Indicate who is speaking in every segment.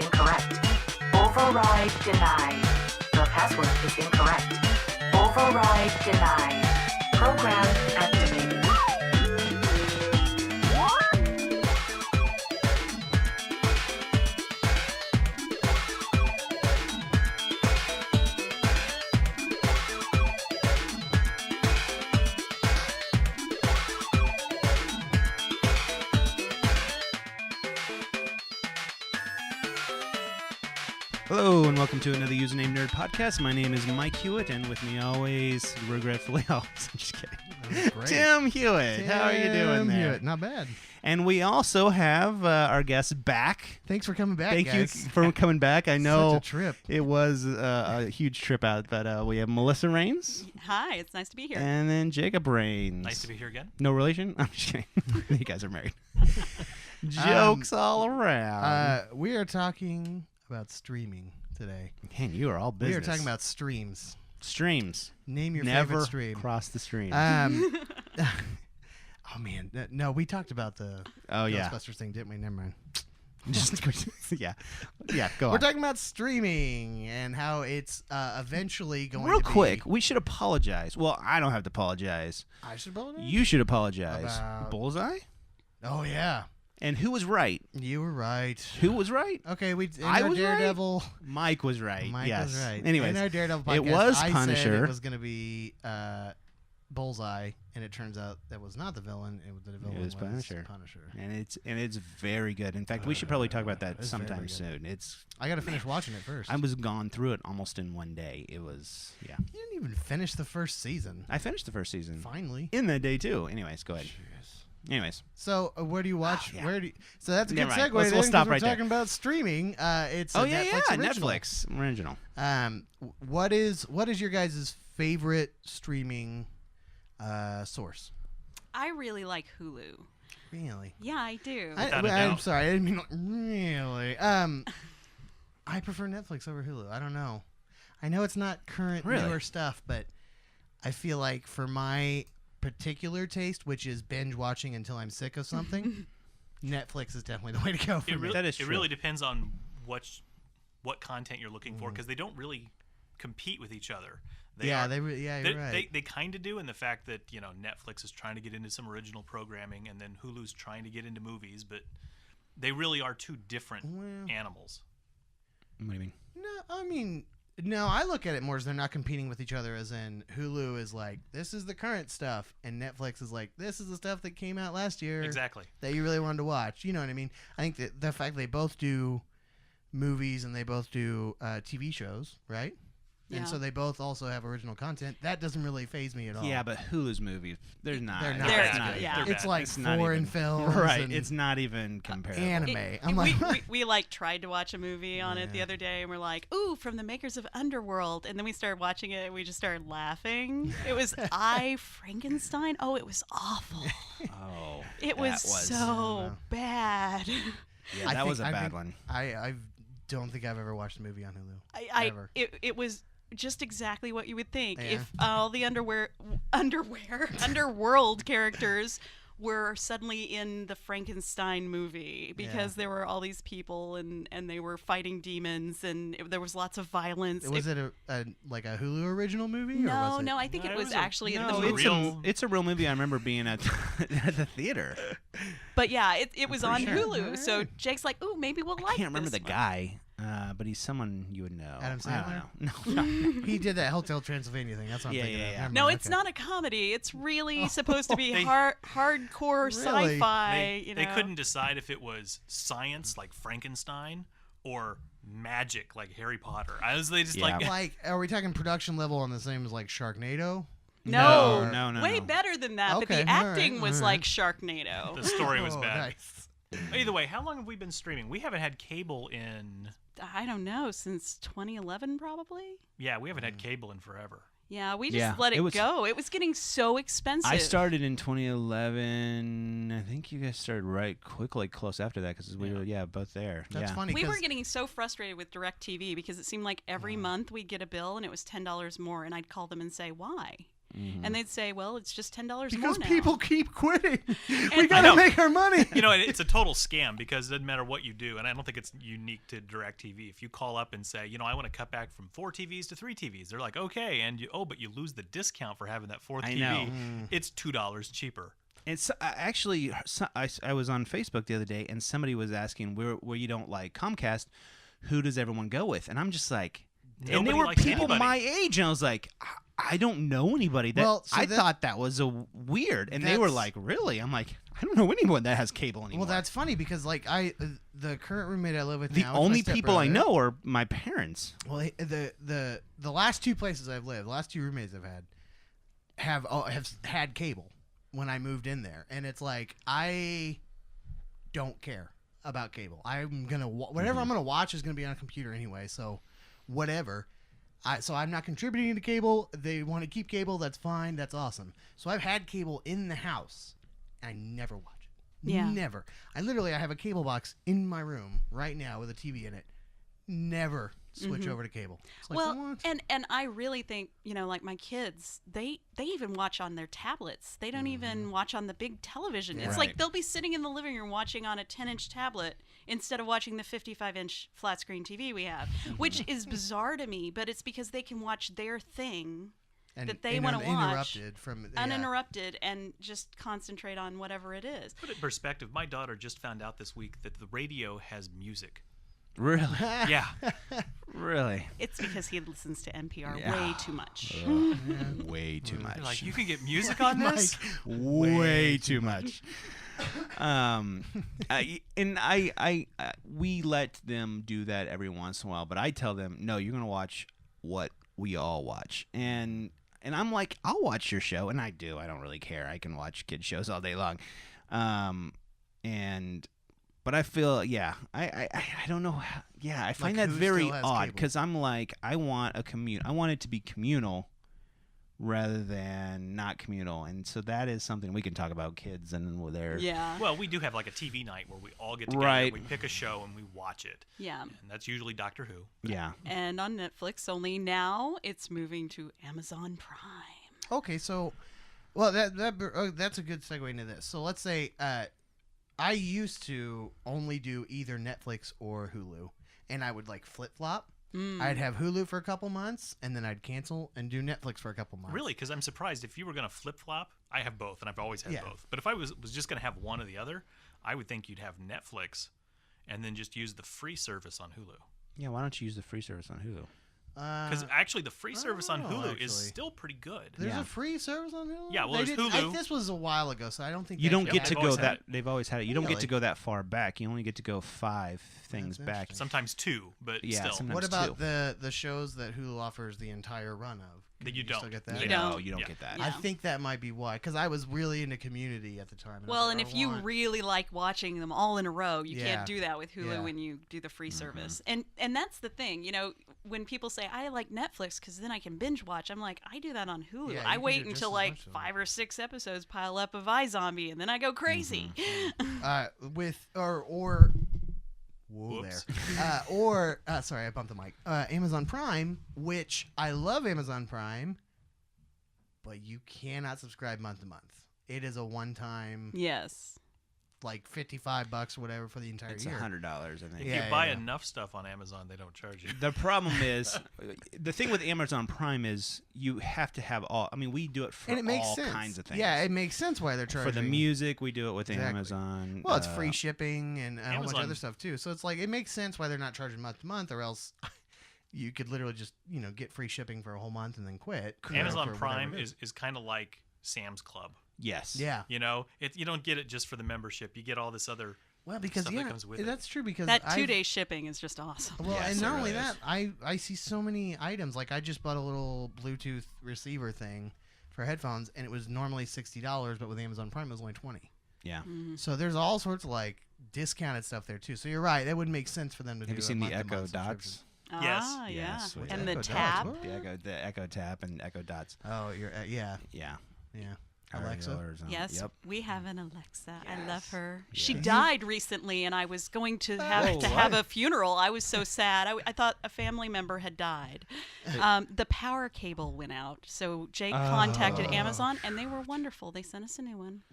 Speaker 1: incorrect. Override denied. Your password is incorrect. Override denied. Program activated.
Speaker 2: Hello and welcome to another Username Nerd podcast. My name is Mike Hewitt, and with me always, regretfully, I'm just kidding, Tim Hewitt. How are you doing there?
Speaker 3: Hewitt. Not bad.
Speaker 2: And we also have our guest back.
Speaker 3: Thanks for coming back,
Speaker 2: Thank
Speaker 3: guys.
Speaker 2: you for coming back. I know
Speaker 3: Such a trip.
Speaker 2: it was a huge trip out, but we have Melissa Rains.
Speaker 4: Hi, it's nice to be here.
Speaker 2: And then Jacob Rains.
Speaker 5: Nice to be here again.
Speaker 2: No relation? I'm just kidding. You guys are married. Jokes all around.
Speaker 3: We are talking about streaming today.
Speaker 2: Man, you are all business.
Speaker 3: We are talking about streams.
Speaker 2: Streams.
Speaker 3: Name your
Speaker 2: Never
Speaker 3: favorite stream.
Speaker 2: cross the stream.
Speaker 3: Oh, man. No, we talked about the Ghostbusters thing, didn't we? Never mind.
Speaker 2: Yeah, go on.
Speaker 3: We're talking about streaming and how it's eventually going
Speaker 2: Real
Speaker 3: to be...
Speaker 2: quick, we should apologize. Well, I don't have to apologize.
Speaker 3: I should apologize?
Speaker 2: You should apologize.
Speaker 3: About-
Speaker 2: Bullseye?
Speaker 3: Oh, yeah.
Speaker 2: And who was right?
Speaker 3: You were right.
Speaker 2: Who was right?
Speaker 3: Okay,
Speaker 2: I was
Speaker 3: Daredevil...
Speaker 2: right. Mike was right.
Speaker 3: Mike
Speaker 2: yes.
Speaker 3: was right.
Speaker 2: Anyways,
Speaker 3: in our Daredevil podcast,
Speaker 2: it was
Speaker 3: I
Speaker 2: Punisher.
Speaker 3: said it was going to be Bullseye, and it turns out that was not the villain. The villain was
Speaker 2: Punisher.
Speaker 3: Punisher.
Speaker 2: And it's very good. In fact, we should probably talk about that
Speaker 3: It's
Speaker 2: sometime
Speaker 3: very good.
Speaker 2: soon. It's
Speaker 3: I got to finish watching it first.
Speaker 2: I was gone through it almost in one day. It was
Speaker 3: You didn't even finish the first season.
Speaker 2: I finished the first season
Speaker 3: Finally.
Speaker 2: in that day too. Anyways, go ahead. Anyways,
Speaker 3: So where do you watch?
Speaker 2: yeah.
Speaker 3: So that's a good
Speaker 2: Never
Speaker 3: segue.
Speaker 2: mind. We'll
Speaker 3: then, 'cause
Speaker 2: stop
Speaker 3: we're
Speaker 2: right there.
Speaker 3: talking about streaming. It's a Netflix original.
Speaker 2: Netflix original.
Speaker 3: What is your guys' favorite streaming source?
Speaker 4: I really like Hulu.
Speaker 3: Really?
Speaker 4: Yeah, I do.
Speaker 5: Without a
Speaker 3: I'm
Speaker 5: doubt.
Speaker 3: sorry, I didn't mean really. I prefer Netflix over Hulu. I don't know. I know it's not current
Speaker 2: Really?
Speaker 3: newer stuff, but I feel like for my particular taste, which is binge watching until I'm sick of something, Netflix is definitely the way to go for me.
Speaker 2: That is
Speaker 5: It
Speaker 2: true.
Speaker 5: really depends on what content you're looking for, because they don't really compete with each other.
Speaker 3: You're right.
Speaker 5: They kind of do, in the fact that Netflix is trying to get into some original programming, and then Hulu's trying to get into movies, but they really are two different animals.
Speaker 2: What do you mean?
Speaker 3: No, I look at it more as they're not competing with each other, as in Hulu is like, this is the current stuff, and Netflix is like, this is the stuff that came out last year
Speaker 5: Exactly.
Speaker 3: that you really wanted to watch. You know what I mean? I think that the fact they both do movies and they both do TV shows, right?
Speaker 4: Yeah.
Speaker 3: And so they both also have original content. That doesn't really faze me at all.
Speaker 2: Yeah, but Hulu's movies, they're not.
Speaker 3: They're not.
Speaker 4: They're
Speaker 3: It's
Speaker 4: not, yeah.
Speaker 3: It's like
Speaker 2: It's not
Speaker 3: foreign
Speaker 2: even-
Speaker 3: films.
Speaker 2: Right.
Speaker 3: and
Speaker 2: It's not even comparable.
Speaker 3: anime. I'm like,
Speaker 4: we tried to watch a movie on it the other day, and we're like, ooh, from the makers of Underworld. And then we started watching it, and we just started laughing. It was Frankenstein. Oh, it was awful.
Speaker 2: Oh,
Speaker 4: It
Speaker 2: that
Speaker 4: was so bad.
Speaker 2: Yeah, that was a bad one.
Speaker 3: I don't think I've ever watched a movie on Hulu. Ever.
Speaker 4: It was just exactly what you would think.
Speaker 3: Yeah.
Speaker 4: If all the underworld characters were suddenly in the Frankenstein movie, because there were all these people and they were fighting demons, and there was lots of violence.
Speaker 3: Was it a Hulu original movie?
Speaker 4: No,
Speaker 3: or was it?
Speaker 4: no, I think
Speaker 5: No,
Speaker 4: it
Speaker 5: it
Speaker 4: was
Speaker 5: was a-
Speaker 4: actually in
Speaker 5: no,
Speaker 4: the
Speaker 5: it's
Speaker 4: movie.
Speaker 5: real-
Speaker 2: It's a real movie. I remember being at at the theater.
Speaker 4: But yeah, it was on
Speaker 2: pretty sure.
Speaker 4: Hulu. So Jake's like, ooh, maybe we'll like
Speaker 2: I can't remember
Speaker 4: this
Speaker 2: the
Speaker 4: one.
Speaker 2: guy, but he's someone you would know.
Speaker 3: Adam
Speaker 2: I don't
Speaker 3: Sandler?
Speaker 2: know. No.
Speaker 3: He did that Hotel Transylvania thing. That's what I'm
Speaker 2: Yeah,
Speaker 3: thinking
Speaker 2: yeah,
Speaker 3: of.
Speaker 2: yeah.
Speaker 3: Never
Speaker 4: No,
Speaker 3: mind,
Speaker 4: it's
Speaker 3: okay.
Speaker 4: not a comedy. It's really supposed to be
Speaker 5: They-
Speaker 4: hardcore
Speaker 3: Really?
Speaker 4: sci-fi.
Speaker 5: They couldn't decide if it was science like Frankenstein or magic like Harry Potter. They just
Speaker 2: Yeah.
Speaker 3: Like, are we talking production level on the same as like Sharknado?
Speaker 4: No,
Speaker 2: No.
Speaker 4: way better than that. But
Speaker 3: Okay,
Speaker 4: the
Speaker 3: all right,
Speaker 4: acting was
Speaker 3: all
Speaker 4: like
Speaker 3: right.
Speaker 4: Sharknado.
Speaker 5: the story was
Speaker 3: Oh,
Speaker 5: bad.
Speaker 3: nice.
Speaker 5: Either way, how long have we been streaming? We haven't had cable in.
Speaker 4: I don't know, since 2011 probably.
Speaker 5: Yeah, we haven't had cable in forever.
Speaker 4: Yeah, we just
Speaker 2: Yeah,
Speaker 4: let
Speaker 2: it
Speaker 4: it
Speaker 2: was-
Speaker 4: go. It was getting so expensive.
Speaker 2: I started in 2011. I think you guys started right quickly, close after that, because we were both there.
Speaker 3: That's
Speaker 2: yeah.
Speaker 3: funny.
Speaker 4: We were
Speaker 3: 'cause-
Speaker 4: getting so frustrated with DirecTV because it seemed like every month we'd get a bill and it was $10 more, and I'd call them and say, why? And they'd say, well, it's just $10 more
Speaker 3: Because
Speaker 4: now.
Speaker 3: people keep quitting. We
Speaker 4: I
Speaker 3: gotta
Speaker 5: know.
Speaker 3: make our money.
Speaker 5: You know, it's a total scam because it doesn't matter what you do, and I don't think it's unique to DirecTV. If you call up and say, I want to cut back from 4 TVs to 3 TVs, they're like, okay, and but you lose the discount for having that 4th
Speaker 2: I
Speaker 5: TV.
Speaker 2: know.
Speaker 5: It's $2 cheaper.
Speaker 2: And so, I was on Facebook the other day, and somebody was asking where you don't like Comcast, who does everyone go with? And I'm just like, and
Speaker 5: Nobody
Speaker 2: there were
Speaker 5: likes
Speaker 2: people
Speaker 5: anybody.
Speaker 2: my age, and I was like, I don't know anybody. That
Speaker 3: Well, so
Speaker 2: I
Speaker 3: that-
Speaker 2: thought that was weird, and they were
Speaker 3: That's-
Speaker 2: like, really? I'm like, I don't know anyone that has cable anymore.
Speaker 3: Well, that's funny because like the current roommate I live with
Speaker 2: the
Speaker 3: now, it's my
Speaker 2: only people I
Speaker 3: stepbrother.
Speaker 2: know are my parents.
Speaker 3: Well, the last 2 places I've lived, the last 2 roommates I've had, have had cable when I moved in there, and it's like I don't care about cable. I'm gonna whatever I'm gonna watch is gonna be on a computer anyway, so whatever. So I'm not contributing to cable. They want to keep cable. That's fine. That's awesome. So I've had cable in the house. I never watch it.
Speaker 4: Yeah.
Speaker 3: Never. I have a cable box in my room right now with a TV in it. Never switch over to cable. It's like,
Speaker 4: Well,
Speaker 3: what?
Speaker 4: and I really think, like my kids, they even watch on their tablets. They don't even watch on the big television. It's
Speaker 2: Right.
Speaker 4: like they'll be sitting in the living room watching on a 10-inch tablet instead of watching the 55-inch flat screen TV we have, which is bizarre to me, but it's because they can watch their thing that they want to watch
Speaker 3: uninterrupted from
Speaker 4: uninterrupted and just concentrate on whatever it is.
Speaker 5: Put it in perspective, my daughter just found out this week that the radio has music.
Speaker 2: Really,
Speaker 5: Yeah.
Speaker 2: really,
Speaker 4: It's because he listens to NPR
Speaker 2: Yeah.
Speaker 4: way too much.
Speaker 2: way too much.
Speaker 5: They're like, you can get music on this?
Speaker 2: way too much. We let them do that every once in a while, but I tell them, no, you're gonna watch what we all watch, and I'm like, I'll watch your show, and I do. I don't really care. I can watch kid shows all day long, but I feel, I don't know. I find
Speaker 3: Like,
Speaker 2: that
Speaker 3: who
Speaker 2: very
Speaker 3: still has
Speaker 2: odd
Speaker 3: cable?
Speaker 2: because I'm like, I want it to be communal rather than not communal, and so that is something we can talk about kids and their
Speaker 4: Yeah.
Speaker 5: Well, we do have like a TV night where we all get together,
Speaker 2: Right.
Speaker 5: we pick a show, and we watch it.
Speaker 4: Yeah.
Speaker 5: And that's usually Doctor Who.
Speaker 2: yeah.
Speaker 4: And on Netflix, only now it's moving to Amazon Prime.
Speaker 3: Okay, so, well, that's a good segue into this. So let's say I used to only do either Netflix or Hulu, and I would like flip flop. I'd have Hulu for a couple months, and then I'd cancel and do Netflix for a couple months.
Speaker 5: Really? Because I'm surprised if you were going to flip flop. I have both, and I've always had
Speaker 3: Yeah.
Speaker 5: both. But if I was just going to have one or the other, I would think you'd have Netflix, and then just use the free service on Hulu.
Speaker 2: Yeah, why don't you use the free service on Hulu?
Speaker 5: Because actually, the free service on
Speaker 3: know,
Speaker 5: Hulu is
Speaker 3: actually.
Speaker 5: still pretty good.
Speaker 3: There's
Speaker 2: Yeah.
Speaker 3: a free service on Hulu.
Speaker 5: Yeah, well,
Speaker 3: They
Speaker 5: there's
Speaker 3: didn't-
Speaker 5: Hulu.
Speaker 3: this was a while ago, so I don't think
Speaker 2: You
Speaker 3: they
Speaker 2: don't
Speaker 3: actually
Speaker 2: get to
Speaker 3: have
Speaker 5: they've
Speaker 2: go
Speaker 5: always had
Speaker 2: that.
Speaker 5: it.
Speaker 2: They've always had it. You don't get
Speaker 3: Really?
Speaker 2: to go that far back. You only get to go 5 things
Speaker 3: That's
Speaker 2: back.
Speaker 3: interesting.
Speaker 5: Sometimes 2, but
Speaker 2: Yeah,
Speaker 5: still.
Speaker 2: sometimes
Speaker 3: What about
Speaker 2: two.
Speaker 3: the shows that Hulu offers the entire run of?
Speaker 5: That you
Speaker 3: Still
Speaker 5: don't.
Speaker 3: get
Speaker 5: They
Speaker 3: that?
Speaker 4: You
Speaker 2: No,
Speaker 4: don't.
Speaker 2: you don't
Speaker 5: Yeah.
Speaker 2: get that.
Speaker 4: Yeah.
Speaker 3: I think that might be why, because I was really into Community at the time.
Speaker 4: Well,
Speaker 3: I
Speaker 4: and
Speaker 3: was like,
Speaker 4: if you
Speaker 3: I want-
Speaker 4: really like watching them all in a row, you
Speaker 3: Yeah.
Speaker 4: can't do that with Hulu
Speaker 3: Yeah.
Speaker 4: when you do the free service. And that's the thing, when people say I like Netflix because then I can binge watch, I'm like, I do that on Hulu.
Speaker 3: Yeah,
Speaker 4: I
Speaker 3: you can
Speaker 4: wait
Speaker 3: do just
Speaker 4: until
Speaker 3: as
Speaker 4: like
Speaker 3: much of it.
Speaker 4: 5 or 6 episodes pile up of iZombie, and then I go crazy.
Speaker 3: with or whoa
Speaker 5: Whoops.
Speaker 3: there sorry, I bumped the mic. Amazon Prime, which I love Amazon Prime, but you cannot subscribe month to month. It is a one-time,
Speaker 4: Yes.
Speaker 3: like $55 or whatever for the entire
Speaker 2: It's
Speaker 3: year.
Speaker 2: $100, I think.
Speaker 5: If
Speaker 3: Yeah,
Speaker 5: you buy
Speaker 3: yeah.
Speaker 5: enough stuff on Amazon, they don't charge you.
Speaker 2: The problem is, the thing with Amazon Prime is you have to have all. I mean, we do it for
Speaker 3: And it makes
Speaker 2: all
Speaker 3: sense.
Speaker 2: kinds of things.
Speaker 3: Yeah, it makes sense why they're charging.
Speaker 2: for the music, we do it with
Speaker 3: Exactly.
Speaker 2: Amazon.
Speaker 3: Well, it's free shipping and a whole bunch of
Speaker 5: Amazon-
Speaker 3: other stuff too. So it's like it makes sense why they're not charging month to month, or else you could literally just get free shipping for a whole month and then quit.
Speaker 5: Amazon
Speaker 3: for whatever
Speaker 5: Prime
Speaker 3: it
Speaker 5: is kind of like Sam's Club.
Speaker 2: Yes.
Speaker 3: Yeah.
Speaker 5: You don't get it just for the membership. You get all this other.
Speaker 3: Well, because
Speaker 5: stuff that comes with it.
Speaker 3: that's true. Because
Speaker 4: That
Speaker 3: I've-
Speaker 4: 2-day shipping is just awesome.
Speaker 3: Well,
Speaker 5: Yes,
Speaker 3: and
Speaker 5: it
Speaker 3: not only
Speaker 5: really
Speaker 3: that,
Speaker 5: is.
Speaker 3: I see so many items. Like I just bought a little Bluetooth receiver thing for headphones, and it was normally $60, but with Amazon Prime it was only $20.
Speaker 2: Yeah.
Speaker 3: So there's all sorts of like discounted stuff there too. So you're right; that would make sense for them to do.
Speaker 2: Have you
Speaker 3: a
Speaker 2: seen the
Speaker 3: month-to-month
Speaker 2: Echo
Speaker 3: subscription.
Speaker 2: Dots?
Speaker 5: Yes.
Speaker 4: Ah, yeah.
Speaker 2: Yes, with
Speaker 4: And
Speaker 3: Echo
Speaker 4: the
Speaker 3: Dots.
Speaker 4: tab.
Speaker 3: What?
Speaker 2: The Echo Tap and Echo Dots.
Speaker 3: Oh, you're yeah.
Speaker 2: Yeah.
Speaker 3: Yeah. Alexa?
Speaker 2: Or something.
Speaker 4: Yes,
Speaker 2: Yep.
Speaker 4: we have an Alexa. I love her. She
Speaker 2: Yes.
Speaker 4: died recently, and I was going to have a funeral. I was so sad. I thought a family member had died. The power cable went out, so Jake contacted Amazon, and they were wonderful. They sent us a new one.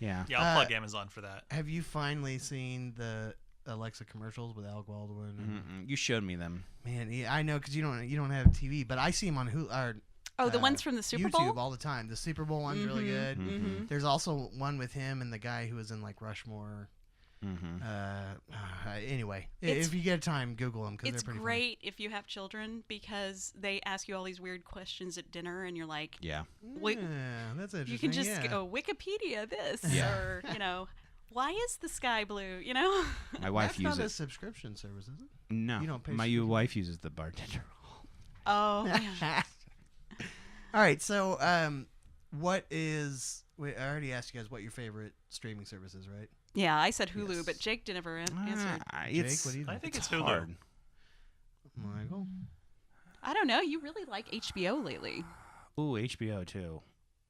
Speaker 2: Yeah.
Speaker 5: Yeah, I'll plug Amazon for that.
Speaker 3: Have you finally seen the Alexa commercials with Al Baldwin?
Speaker 2: You showed me them.
Speaker 3: Man, yeah, I know because you don't have TV, but I see them on Hulu.
Speaker 4: Oh, the ones from the Super
Speaker 3: YouTube
Speaker 4: Bowl?
Speaker 3: all the time. The Super Bowl one's really good.
Speaker 2: Mm-hmm.
Speaker 3: There's also one with him and the guy who was in like Rushmore.
Speaker 2: Mm-hmm.
Speaker 3: Anyway,
Speaker 4: It's-
Speaker 3: if you get time, Google them because
Speaker 4: It's
Speaker 3: they're pretty
Speaker 4: great if you have children because they ask you all these weird questions at dinner, and you're like,
Speaker 2: Yeah.
Speaker 3: funny.
Speaker 4: Wait,
Speaker 3: Yeah, that's interesting.
Speaker 4: you can just
Speaker 3: yeah.
Speaker 4: go Wikipedia this,
Speaker 2: Yeah.
Speaker 4: or why is the sky blue? You know?
Speaker 2: My wife
Speaker 3: That's
Speaker 2: uses
Speaker 3: not a
Speaker 2: it.
Speaker 3: subscription service, is it?
Speaker 2: No.
Speaker 3: you don't pay
Speaker 2: My
Speaker 3: subscription.
Speaker 2: wife uses the bartender.
Speaker 4: Oh, yeah.
Speaker 3: All right, so what is? Wait, I already asked you guys what your favorite streaming service is, right?
Speaker 4: Yeah, I said Hulu,
Speaker 3: Yes.
Speaker 4: but Jake didn't ever answer.
Speaker 2: It's,
Speaker 3: what do you
Speaker 5: I
Speaker 3: think?
Speaker 5: think it's
Speaker 2: it's
Speaker 5: Hulu.
Speaker 2: hard.
Speaker 3: Michael?
Speaker 4: I don't know. You really like HBO lately.
Speaker 2: Ooh, HBO too.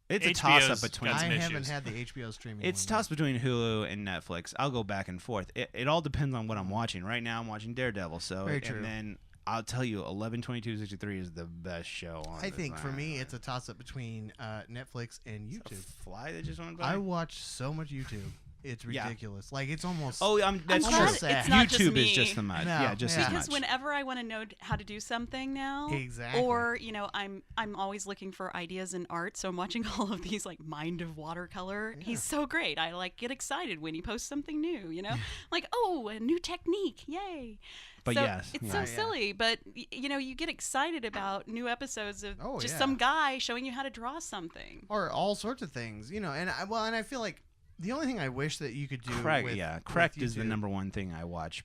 Speaker 2: It's a
Speaker 5: HBO's
Speaker 2: toss-up between.
Speaker 5: got
Speaker 3: I
Speaker 5: some
Speaker 3: haven't
Speaker 5: issues.
Speaker 3: had the HBO streaming.
Speaker 2: It's
Speaker 3: one
Speaker 2: toss between Hulu and Netflix. I'll go back and forth. It all depends on what I'm watching. Right now, I'm watching Daredevil. So,
Speaker 3: Very true.
Speaker 2: and then I'll tell you, 11/22/63 is the best show on.
Speaker 3: I
Speaker 2: this
Speaker 3: think for me,
Speaker 2: planet.
Speaker 3: it's a toss-up between Netflix and
Speaker 2: It's a
Speaker 3: YouTube.
Speaker 2: fly that just went by.
Speaker 3: I watch so much YouTube. It's
Speaker 2: Yeah.
Speaker 3: ridiculous. Like it's almost.
Speaker 2: Oh, that's
Speaker 4: I'm
Speaker 2: true.
Speaker 4: glad
Speaker 3: sad.
Speaker 4: it's not just
Speaker 2: YouTube
Speaker 4: me.
Speaker 2: is just the much.
Speaker 3: No,
Speaker 2: Yeah, just
Speaker 3: yeah.
Speaker 2: as
Speaker 4: Because
Speaker 2: much.
Speaker 4: whenever I want to know how to do something now,
Speaker 3: Exactly.
Speaker 4: or I'm always looking for ideas in art, so I'm watching all of these like Mind of Watercolor. He's so great. I like get excited when he posts something new. Like a new technique, yay!
Speaker 2: But
Speaker 4: so
Speaker 2: yes,
Speaker 4: it's
Speaker 2: yeah.
Speaker 4: so
Speaker 3: Yeah.
Speaker 4: silly, but you get excited about new episodes of
Speaker 3: Oh,
Speaker 4: just
Speaker 3: yeah.
Speaker 4: some guy showing you how to draw something.
Speaker 3: or all sorts of things, and I feel like the only thing I wish that you could do.
Speaker 2: Correct.
Speaker 3: with,
Speaker 2: Yeah,
Speaker 3: with
Speaker 2: correct is the
Speaker 3: YouTube-
Speaker 2: number one thing I watch.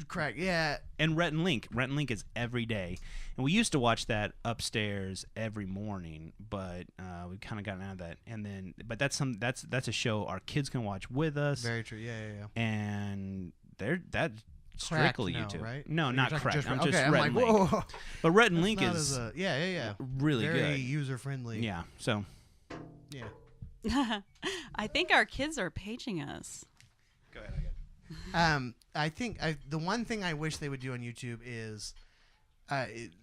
Speaker 3: Correct. Yeah.
Speaker 2: And Rhett and Link. Rhett and Link is every day, and we used to watch that upstairs every morning, but we've kind of gotten out of that. And then, but that's a show our kids can watch with us,
Speaker 3: Very true. Yeah.
Speaker 2: and that's
Speaker 3: Cracked,
Speaker 2: strictly
Speaker 3: no,
Speaker 2: YouTube.
Speaker 3: right?
Speaker 2: No,
Speaker 3: You're
Speaker 2: not
Speaker 3: talking
Speaker 2: cracked.
Speaker 3: just
Speaker 2: I'm
Speaker 3: Rhett-
Speaker 2: just
Speaker 3: okay, I'm
Speaker 2: Rhett
Speaker 3: like,
Speaker 2: and Link.
Speaker 3: whoa.
Speaker 2: But Rhett and
Speaker 3: That's
Speaker 2: Link
Speaker 3: not
Speaker 2: is
Speaker 3: as yeah.
Speaker 2: really
Speaker 3: Very
Speaker 2: good.
Speaker 3: user friendly.
Speaker 2: Yeah. So
Speaker 3: Yeah.
Speaker 4: I think our kids are paging us.
Speaker 2: go ahead.
Speaker 3: I think the one thing I wish they would do on YouTube is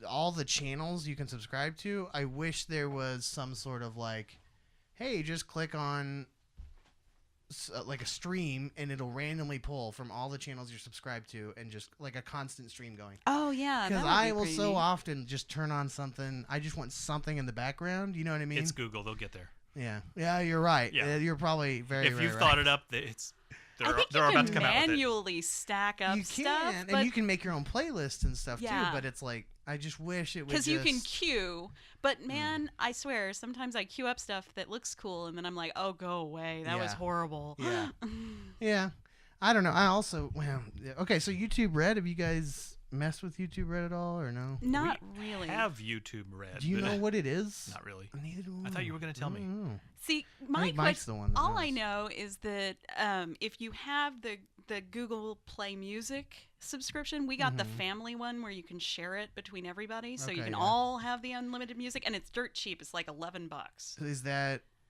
Speaker 3: all the channels you can subscribe to. I wish there was some sort of like, hey, just click on like a stream and it'll randomly pull from all the channels you're subscribed to and just like a constant stream going.
Speaker 4: Oh yeah,
Speaker 3: Because
Speaker 4: that would
Speaker 3: I
Speaker 4: be
Speaker 3: will
Speaker 4: pretty
Speaker 3: so
Speaker 4: neat.
Speaker 3: often just turn on something. I just want something in the background. You know what I mean?
Speaker 5: It's Google. They'll get there.
Speaker 3: Yeah, you're right.
Speaker 5: Yeah.
Speaker 3: You're probably very,
Speaker 5: If
Speaker 3: very
Speaker 5: you've
Speaker 3: right.
Speaker 5: thought it up, they're
Speaker 4: I think
Speaker 5: they're
Speaker 4: you
Speaker 5: about
Speaker 4: can
Speaker 5: to come out with it.
Speaker 4: manually stack up
Speaker 3: You
Speaker 4: stuff,
Speaker 3: can,
Speaker 4: but
Speaker 3: and you can make your own playlists and stuff
Speaker 4: Yeah.
Speaker 3: too. But it's like I just wish it would
Speaker 4: because you can
Speaker 3: just-
Speaker 4: queue. But man, I swear, sometimes I queue up stuff that looks cool, and then I'm like, oh, go away. That was
Speaker 3: Yeah.
Speaker 4: horrible.
Speaker 3: Yeah. Yeah, I don't know. I also okay. So YouTube Red, have you guys messed with YouTube Red at all or no?
Speaker 4: Not really.
Speaker 5: Have YouTube Red.
Speaker 3: Do you
Speaker 5: but
Speaker 3: know what it is?
Speaker 5: Not really.
Speaker 3: Neither do
Speaker 5: I thought you were going to tell
Speaker 3: I
Speaker 5: me.
Speaker 3: don't know.
Speaker 4: See,
Speaker 3: I
Speaker 4: my
Speaker 3: think Mike's
Speaker 4: question.
Speaker 3: the one. That
Speaker 4: All I
Speaker 3: knows.
Speaker 4: know is that if you have the Google Play Music subscription, we got the family one where you can share it between everybody, so you
Speaker 3: Okay,
Speaker 4: can
Speaker 3: yeah.
Speaker 4: all have the unlimited music, and it's dirt cheap. It's like $11.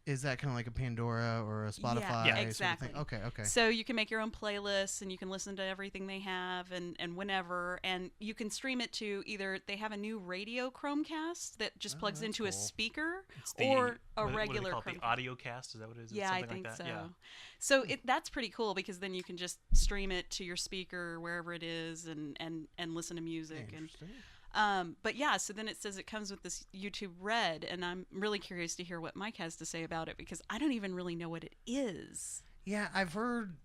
Speaker 3: Is that kind of like a Pandora or a Spotify?
Speaker 4: Yeah,
Speaker 3: sort of
Speaker 4: exactly.
Speaker 3: thing? Okay.
Speaker 4: So you can make your own playlists, and you can listen to everything they have, and whenever, and you can stream it to either they have a new radio Chromecast that just plugs
Speaker 3: that's
Speaker 4: into
Speaker 3: cool.
Speaker 4: a speaker,
Speaker 5: It's the,
Speaker 4: or a
Speaker 5: what do they
Speaker 4: regular
Speaker 5: call it?
Speaker 4: Chromecast.
Speaker 5: The audio cast? Is that what it is?
Speaker 4: Yeah, I
Speaker 5: Something
Speaker 4: think
Speaker 5: like
Speaker 4: so.
Speaker 5: that? Yeah.
Speaker 4: So that's pretty cool because then you can just stream it to your speaker wherever it is and listen to music.
Speaker 3: Interesting.
Speaker 4: But yeah, so then it says it comes with this YouTube Red, and I'm really curious to hear what Mike has to say about it because I don't even really know what it is.
Speaker 3: Yeah, I've heard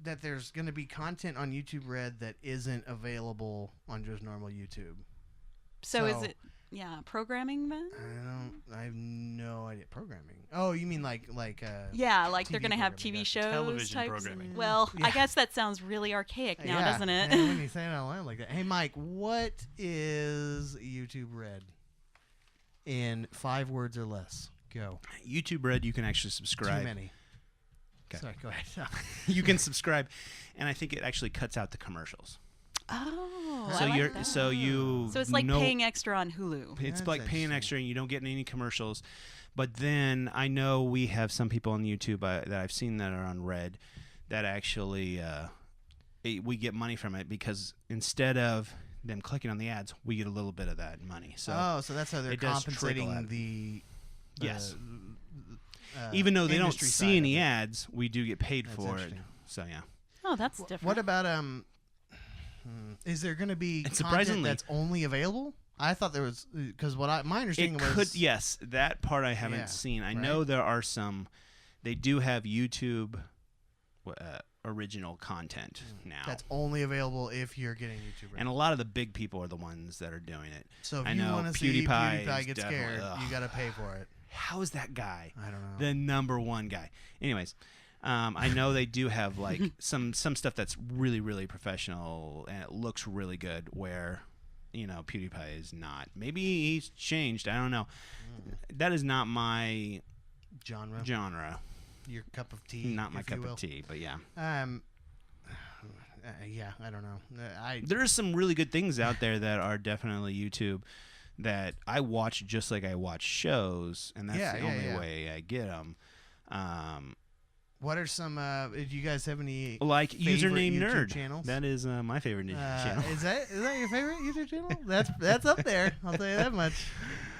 Speaker 3: that there's going to be content on YouTube Red that isn't available on just normal YouTube.
Speaker 4: So is
Speaker 3: So-
Speaker 4: it programming then?
Speaker 3: I have no idea. Programming. Oh, you mean like
Speaker 4: Yeah, like they're
Speaker 3: TV
Speaker 4: gonna have
Speaker 3: programming,
Speaker 4: TV
Speaker 3: gotcha.
Speaker 4: shows.
Speaker 5: Television
Speaker 4: types.
Speaker 5: programming.
Speaker 4: Well, I
Speaker 3: Yeah.
Speaker 4: guess that sounds really archaic now,
Speaker 3: yeah,
Speaker 4: doesn't it?
Speaker 3: yeah, when you say it out loud like that. Hey, Mike, what is YouTube Red? In 5 words or less. Go.
Speaker 2: YouTube Red, you can actually
Speaker 3: Too
Speaker 2: subscribe.
Speaker 3: many.
Speaker 2: Okay.
Speaker 3: Sorry, go ahead.
Speaker 2: You can subscribe, and I think it actually cuts out the commercials.
Speaker 4: Oh,
Speaker 2: So
Speaker 4: I like
Speaker 2: you're
Speaker 4: that.
Speaker 2: so you
Speaker 4: So it's like
Speaker 2: know-
Speaker 4: paying extra on Hulu.
Speaker 2: It's
Speaker 3: That's
Speaker 2: like paying
Speaker 3: interesting.
Speaker 2: extra and you don't get any commercials. But then I know we have some people on YouTube that I've seen that are on Red that actually we get money from it because instead of them clicking on the ads, we get a little bit of that money. So
Speaker 3: so that's how they're
Speaker 2: it does trickle
Speaker 3: compensating
Speaker 2: out.
Speaker 3: the
Speaker 2: yes, even though they don't
Speaker 3: industry
Speaker 2: see
Speaker 3: side of
Speaker 2: any
Speaker 3: it.
Speaker 2: ads, we do get paid
Speaker 3: That's
Speaker 2: for it.
Speaker 3: interesting.
Speaker 2: So yeah,
Speaker 4: Oh, that's different.
Speaker 3: What about is there going to be
Speaker 2: And
Speaker 3: content
Speaker 2: surprisingly-
Speaker 3: that's only available? I thought there was because my understanding
Speaker 2: it
Speaker 3: was
Speaker 2: could. Yes, that part I haven't
Speaker 3: Yeah,
Speaker 2: seen. I
Speaker 3: right?
Speaker 2: know there are some. They do have YouTube original content now.
Speaker 3: that's only available if you're getting YouTube.
Speaker 2: And a lot of the big people are the ones that are doing it.
Speaker 3: So if
Speaker 2: I
Speaker 3: you
Speaker 2: know
Speaker 3: want to see
Speaker 2: PewDiePie is
Speaker 3: PewDiePie get
Speaker 2: definitely-
Speaker 3: scared,
Speaker 2: ugh.
Speaker 3: you got to pay for it.
Speaker 2: How is that guy
Speaker 3: I don't know.
Speaker 2: the number one guy? Anyways, I know they do have like some stuff that's really, really professional and it looks really good where, PewDiePie is not. Maybe he's changed. I don't know. That is not my genre.
Speaker 3: Your cup of tea.
Speaker 2: Not my
Speaker 3: if you
Speaker 2: cup
Speaker 3: will.
Speaker 2: of tea, but yeah.
Speaker 3: Yeah, I don't know.
Speaker 2: There are some really good things out there that are definitely YouTube that I watch just like I watch shows, and that's the only way I get them.
Speaker 3: What are some? Do you guys have any
Speaker 2: Like
Speaker 3: favorite
Speaker 2: Username
Speaker 3: YouTube
Speaker 2: Nerd.
Speaker 3: channels?
Speaker 2: That is my favorite channel.
Speaker 3: Is that your favorite YouTube channel? That's up there. I'll tell you that much.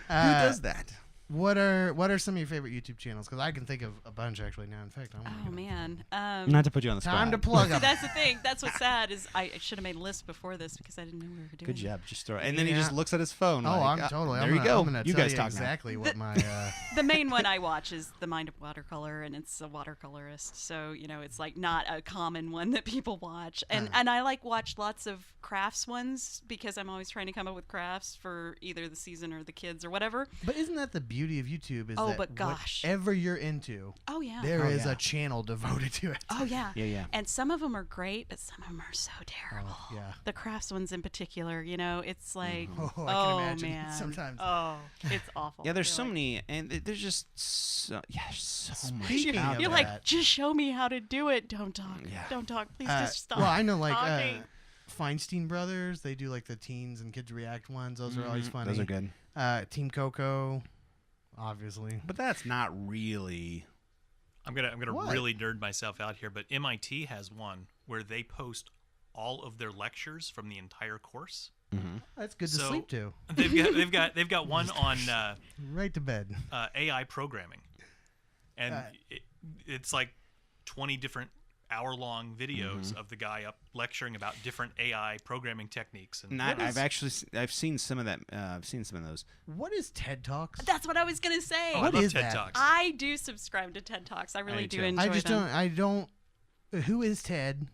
Speaker 2: Who does that?
Speaker 3: What are some of your favorite YouTube channels? Because I can think of a bunch actually now. In fact,
Speaker 4: Oh man.
Speaker 2: Not to put you on the spot.
Speaker 3: time to plug them.
Speaker 4: That's the thing. That's what's sad is I should have made a list before this because I didn't know we were doing.
Speaker 2: Good
Speaker 4: it.
Speaker 2: job. Just throw it. And then he
Speaker 3: Yeah.
Speaker 2: just looks at his phone.
Speaker 3: Oh,
Speaker 2: like,
Speaker 3: I'm totally.
Speaker 2: There
Speaker 3: I'm
Speaker 2: you
Speaker 3: gonna,
Speaker 2: go.
Speaker 3: I'm gonna
Speaker 2: You
Speaker 3: tell
Speaker 2: guys
Speaker 3: you
Speaker 2: talk
Speaker 3: exactly what my.
Speaker 4: The main one I watch is The Mind of Watercolor, and it's a watercolorist. So it's like not a common one that people watch. And I watch lots of crafts ones because I'm always trying to come up with crafts for either the season or the kids or whatever.
Speaker 3: But isn't that the beauty of YouTube? Is
Speaker 4: Oh,
Speaker 3: that
Speaker 4: but gosh.
Speaker 3: whatever you're into,
Speaker 4: Oh yeah.
Speaker 3: there is
Speaker 2: yeah.
Speaker 3: a channel devoted to it.
Speaker 4: Oh yeah.
Speaker 2: Yeah, yeah.
Speaker 4: And some of them are great, but some of them are so terrible.
Speaker 3: yeah.
Speaker 4: The crafts ones in particular, it's like,
Speaker 3: Oh, I can imagine
Speaker 4: man.
Speaker 3: sometimes.
Speaker 4: Oh, it's awful.
Speaker 2: Yeah, there's
Speaker 4: You're
Speaker 2: so
Speaker 4: like-
Speaker 2: many, and there's just so much
Speaker 3: Speaking
Speaker 2: out
Speaker 3: of
Speaker 4: You're
Speaker 2: there.
Speaker 4: like,
Speaker 3: that.
Speaker 4: just show me how to do it. Don't talk.
Speaker 2: Yeah.
Speaker 4: Don't talk. Please just stop.
Speaker 3: Well, I know like
Speaker 4: talking.
Speaker 3: Feinstein Brothers. They do like the teens and kids react ones. Those are always funny.
Speaker 2: Those are good.
Speaker 3: Team Coco, obviously.
Speaker 2: But that's not really.
Speaker 5: I'm gonna
Speaker 3: What?
Speaker 5: really nerd myself out here, but MIT has one where they post all of their lectures from the entire course.
Speaker 3: That's good to
Speaker 5: So-
Speaker 3: sleep to.
Speaker 5: They've got one on
Speaker 3: Right to bed.
Speaker 5: AI programming, and it's like 20 different hour-long videos of the guy up lecturing about different AI programming techniques. And
Speaker 2: I've seen some of that. I've seen some of those.
Speaker 3: What is TED Talks?
Speaker 4: That's what I was gonna say.
Speaker 5: Oh, I
Speaker 3: What
Speaker 5: love
Speaker 3: is
Speaker 5: TED
Speaker 3: that?
Speaker 5: Talks.
Speaker 4: I do subscribe to TED Talks. I really
Speaker 2: do
Speaker 4: do
Speaker 2: too.
Speaker 4: enjoy
Speaker 3: I just
Speaker 4: them.
Speaker 3: don't. I don't. Who is Ted?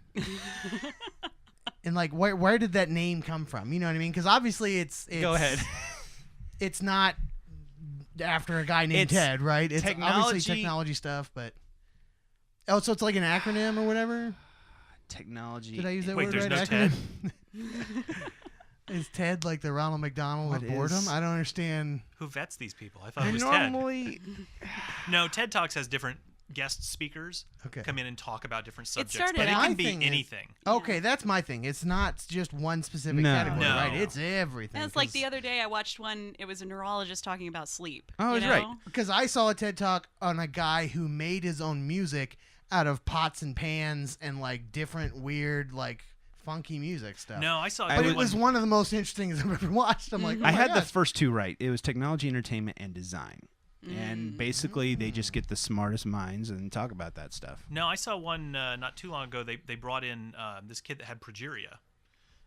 Speaker 3: And like, where did that name come from? You know what I mean? Because obviously, it's
Speaker 2: Go ahead.
Speaker 3: It's not after a guy named
Speaker 2: It's
Speaker 3: Ted, right? It's obviously
Speaker 2: technology-
Speaker 3: technology stuff, but so it's like an acronym or whatever.
Speaker 2: Technology.
Speaker 3: Did I use that
Speaker 5: Wait,
Speaker 3: word
Speaker 5: there's
Speaker 3: right?
Speaker 5: no
Speaker 3: Acronym? Is Ted like the Ronald McDonald
Speaker 2: What
Speaker 3: of boredom?
Speaker 2: is-
Speaker 3: I don't understand.
Speaker 5: Who vets these people? I thought it was Ted.
Speaker 2: Normally,
Speaker 5: No, TED Talks has different guest speakers
Speaker 3: Okay.
Speaker 5: come in and talk about different subjects,
Speaker 4: started
Speaker 5: but it
Speaker 3: out-
Speaker 5: can
Speaker 3: My
Speaker 5: be
Speaker 3: thing is-
Speaker 5: anything.
Speaker 3: Okay, that's my thing. It's not just one specific
Speaker 2: No.
Speaker 3: category,
Speaker 5: No.
Speaker 3: right? It's everything.
Speaker 4: And it's like the other day I watched one. It was a neurologist talking about sleep.
Speaker 2: Oh,
Speaker 4: you
Speaker 2: that's right.
Speaker 4: know?
Speaker 3: Because I saw a TED Talk on a guy who made his own music out of pots and pans and like different weird like funky music stuff.
Speaker 5: No, I saw.
Speaker 3: But
Speaker 5: a
Speaker 3: it was one of the most interesting things I've ever watched. I'm like, oh
Speaker 2: I
Speaker 3: my
Speaker 2: had the
Speaker 3: gosh.
Speaker 2: first two right. It was technology, entertainment, and design. And basically, they just get the smartest minds and talk about that stuff.
Speaker 5: No, I saw one not too long ago. They brought in this kid that had progeria,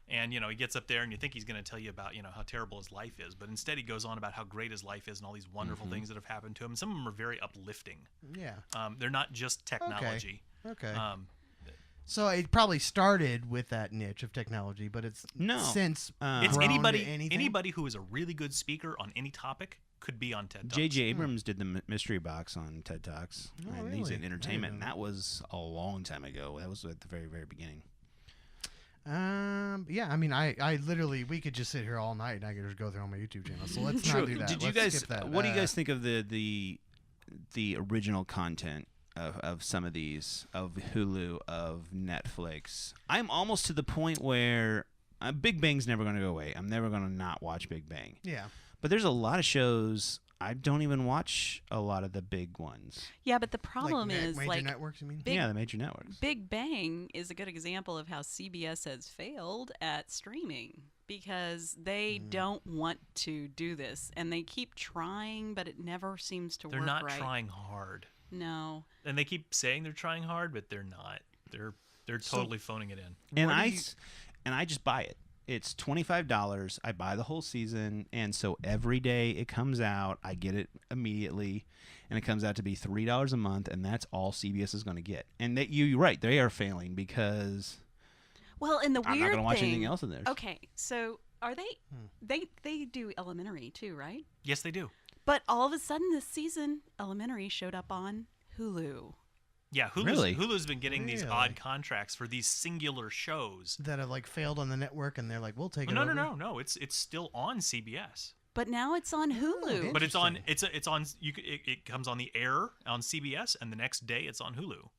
Speaker 5: and he gets up there and you think he's going to tell you about how terrible his life is, but instead he goes on about how great his life is and all these wonderful things that have happened to him. And some of them are very uplifting.
Speaker 3: Yeah.
Speaker 5: They're not just technology.
Speaker 3: Okay.
Speaker 5: So
Speaker 3: it probably started with that niche of technology, but it's
Speaker 2: No.
Speaker 3: since
Speaker 5: it's
Speaker 3: grown to
Speaker 5: anybody
Speaker 3: anything?
Speaker 5: who is a really good speaker on any topic could be on TED Talks.
Speaker 2: J.J. Abrams did the mystery box on TED Talks,
Speaker 3: Oh,
Speaker 2: and he's
Speaker 3: really?
Speaker 2: in
Speaker 3: I
Speaker 2: entertainment, and
Speaker 3: didn't know
Speaker 2: that was a long time ago. That was at the very, very beginning.
Speaker 3: Yeah, I mean, I literally, we could just sit here all night and I could just go through all my YouTube channels. So let's
Speaker 2: True.
Speaker 3: not do that.
Speaker 2: Did you
Speaker 3: Let's
Speaker 2: guys?
Speaker 3: skip that.
Speaker 2: What do you guys think of the original content of some of these, of Hulu, of Netflix? I'm almost to the point where Big Bang's never going to go away. I'm never going to not watch Big Bang.
Speaker 3: Yeah.
Speaker 2: But there's a lot of shows I don't even watch a lot of the big ones.
Speaker 4: Yeah, but the problem is
Speaker 3: major
Speaker 4: like
Speaker 3: networks, you mean?
Speaker 2: Yeah, the major networks.
Speaker 4: Big Bang is a good example of how CBS has failed at streaming because they don't want to do this and they keep trying, but it never seems to
Speaker 5: They're
Speaker 4: work
Speaker 5: not
Speaker 4: right.
Speaker 5: trying hard.
Speaker 4: No.
Speaker 5: And they keep saying they're trying hard, but they're not. They're totally phoning it in.
Speaker 2: And I just buy it. It's $25. I buy the whole season, and so every day it comes out, I get it immediately, and it comes out to be $3 a month, and that's all CBS is going to get. And you're right, they are failing because
Speaker 4: Well, and the
Speaker 2: I'm
Speaker 4: weird
Speaker 2: not going to watch
Speaker 4: thing,
Speaker 2: anything else in there.
Speaker 4: Okay, so are they do Elementary too, right?
Speaker 5: Yes, they do.
Speaker 4: But all of a sudden this season, Elementary showed up on Hulu.
Speaker 5: Yeah, Hulu's been getting these
Speaker 3: Really?
Speaker 5: odd contracts for these singular shows.
Speaker 3: That have like failed on the network, and they're like, we'll take it.
Speaker 5: No,
Speaker 3: over.
Speaker 5: no. It's still on CBS.
Speaker 4: But now it's on Hulu.
Speaker 5: But it's on. It's on. It comes on the air on CBS, and the next day it's on Hulu.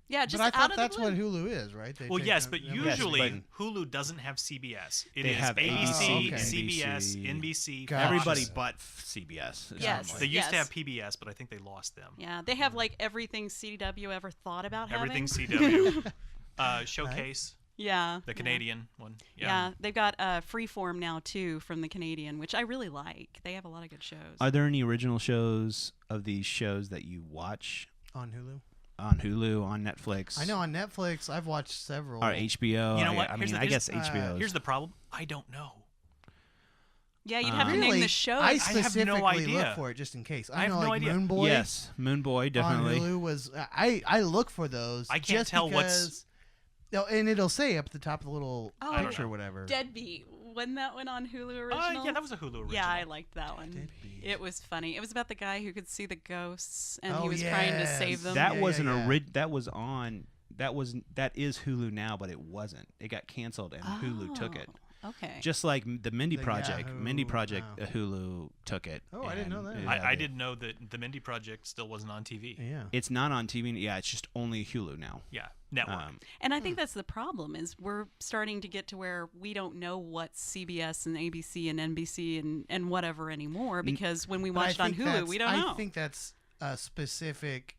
Speaker 4: Yeah, just
Speaker 3: But I
Speaker 4: out
Speaker 3: thought
Speaker 4: of
Speaker 3: that's
Speaker 4: the blue.
Speaker 3: what Hulu is, right? They
Speaker 5: Well,
Speaker 3: take
Speaker 5: yes,
Speaker 3: the-
Speaker 5: but
Speaker 3: the-
Speaker 5: usually
Speaker 2: but-
Speaker 5: Hulu doesn't have CBS. It
Speaker 2: They
Speaker 5: is
Speaker 2: have
Speaker 5: ABC,
Speaker 3: okay.
Speaker 5: CBS,
Speaker 2: NBC.
Speaker 5: NBC.
Speaker 3: Gotcha.
Speaker 2: Everybody
Speaker 5: Fox.
Speaker 2: but CBS. is
Speaker 4: Yes.
Speaker 2: on
Speaker 5: They
Speaker 2: it.
Speaker 5: used to
Speaker 4: Yes.
Speaker 5: have PBS, but I think they lost them.
Speaker 4: Yeah, they have like everything CW ever thought about
Speaker 5: Everything
Speaker 4: having.
Speaker 5: CW. Showcase,
Speaker 4: Yeah.
Speaker 5: the Canadian one.
Speaker 4: Yeah, they've got Freeform now too from the Canadian, which I really like. They have a lot of good shows.
Speaker 2: Are there any original shows of these shows that you watch
Speaker 3: on Hulu.
Speaker 2: on Hulu, on Netflix?
Speaker 3: I know on Netflix, I've watched several.
Speaker 2: Or HBO.
Speaker 5: You know what?
Speaker 2: I
Speaker 5: Here's
Speaker 2: mean,
Speaker 5: the-
Speaker 2: I guess
Speaker 5: here's-
Speaker 2: HBO.
Speaker 5: Here's the problem. I don't know.
Speaker 4: Yeah, you'd have to name
Speaker 3: Really?
Speaker 4: the show.
Speaker 3: I
Speaker 5: have no
Speaker 3: specifically
Speaker 5: idea.
Speaker 3: look for it just in case.
Speaker 5: I have
Speaker 3: know,
Speaker 5: no
Speaker 3: like
Speaker 5: idea.
Speaker 3: Moon Boy
Speaker 2: Yes, Moon Boy, definitely.
Speaker 3: on Hulu was. I look for those.
Speaker 5: I can't
Speaker 3: just
Speaker 5: tell what's-
Speaker 3: because, No, and it'll say up at the top of the little
Speaker 4: Oh,
Speaker 3: picture or whatever.
Speaker 4: Deadbeat. Wasn't that one on Hulu original?
Speaker 5: Yeah, that was a Hulu original.
Speaker 4: Yeah, I liked that one.
Speaker 3: Deadbeat.
Speaker 4: It was funny. It was about the guy who could see the ghosts and he
Speaker 3: Oh,
Speaker 4: was trying to save
Speaker 3: yes.
Speaker 4: them.
Speaker 2: That
Speaker 3: Yeah,
Speaker 2: was
Speaker 3: yeah,
Speaker 2: an
Speaker 3: yeah.
Speaker 2: that was on. That is Hulu now, but it wasn't. It got canceled, and Hulu took it.
Speaker 4: Oh, okay.
Speaker 2: Just like the Mindy
Speaker 3: The
Speaker 2: Project.
Speaker 3: Yahoo,
Speaker 2: Mindy Project,
Speaker 3: wow.
Speaker 2: Hulu took it.
Speaker 3: Oh, I didn't know
Speaker 2: and
Speaker 3: that.
Speaker 2: it
Speaker 5: I
Speaker 2: had
Speaker 5: didn't know that the Mindy Project still wasn't on TV.
Speaker 3: Yeah.
Speaker 2: It's not on TV. Yeah, it's just only Hulu now.
Speaker 5: Yeah, network.
Speaker 4: And I think that's the problem is we're starting to get to where we don't know what's CBS and ABC and NBC and whatever anymore because when we
Speaker 3: But I
Speaker 4: watch it on
Speaker 3: think
Speaker 4: Hulu,
Speaker 3: that's-
Speaker 4: we don't know.
Speaker 3: I think that's a specific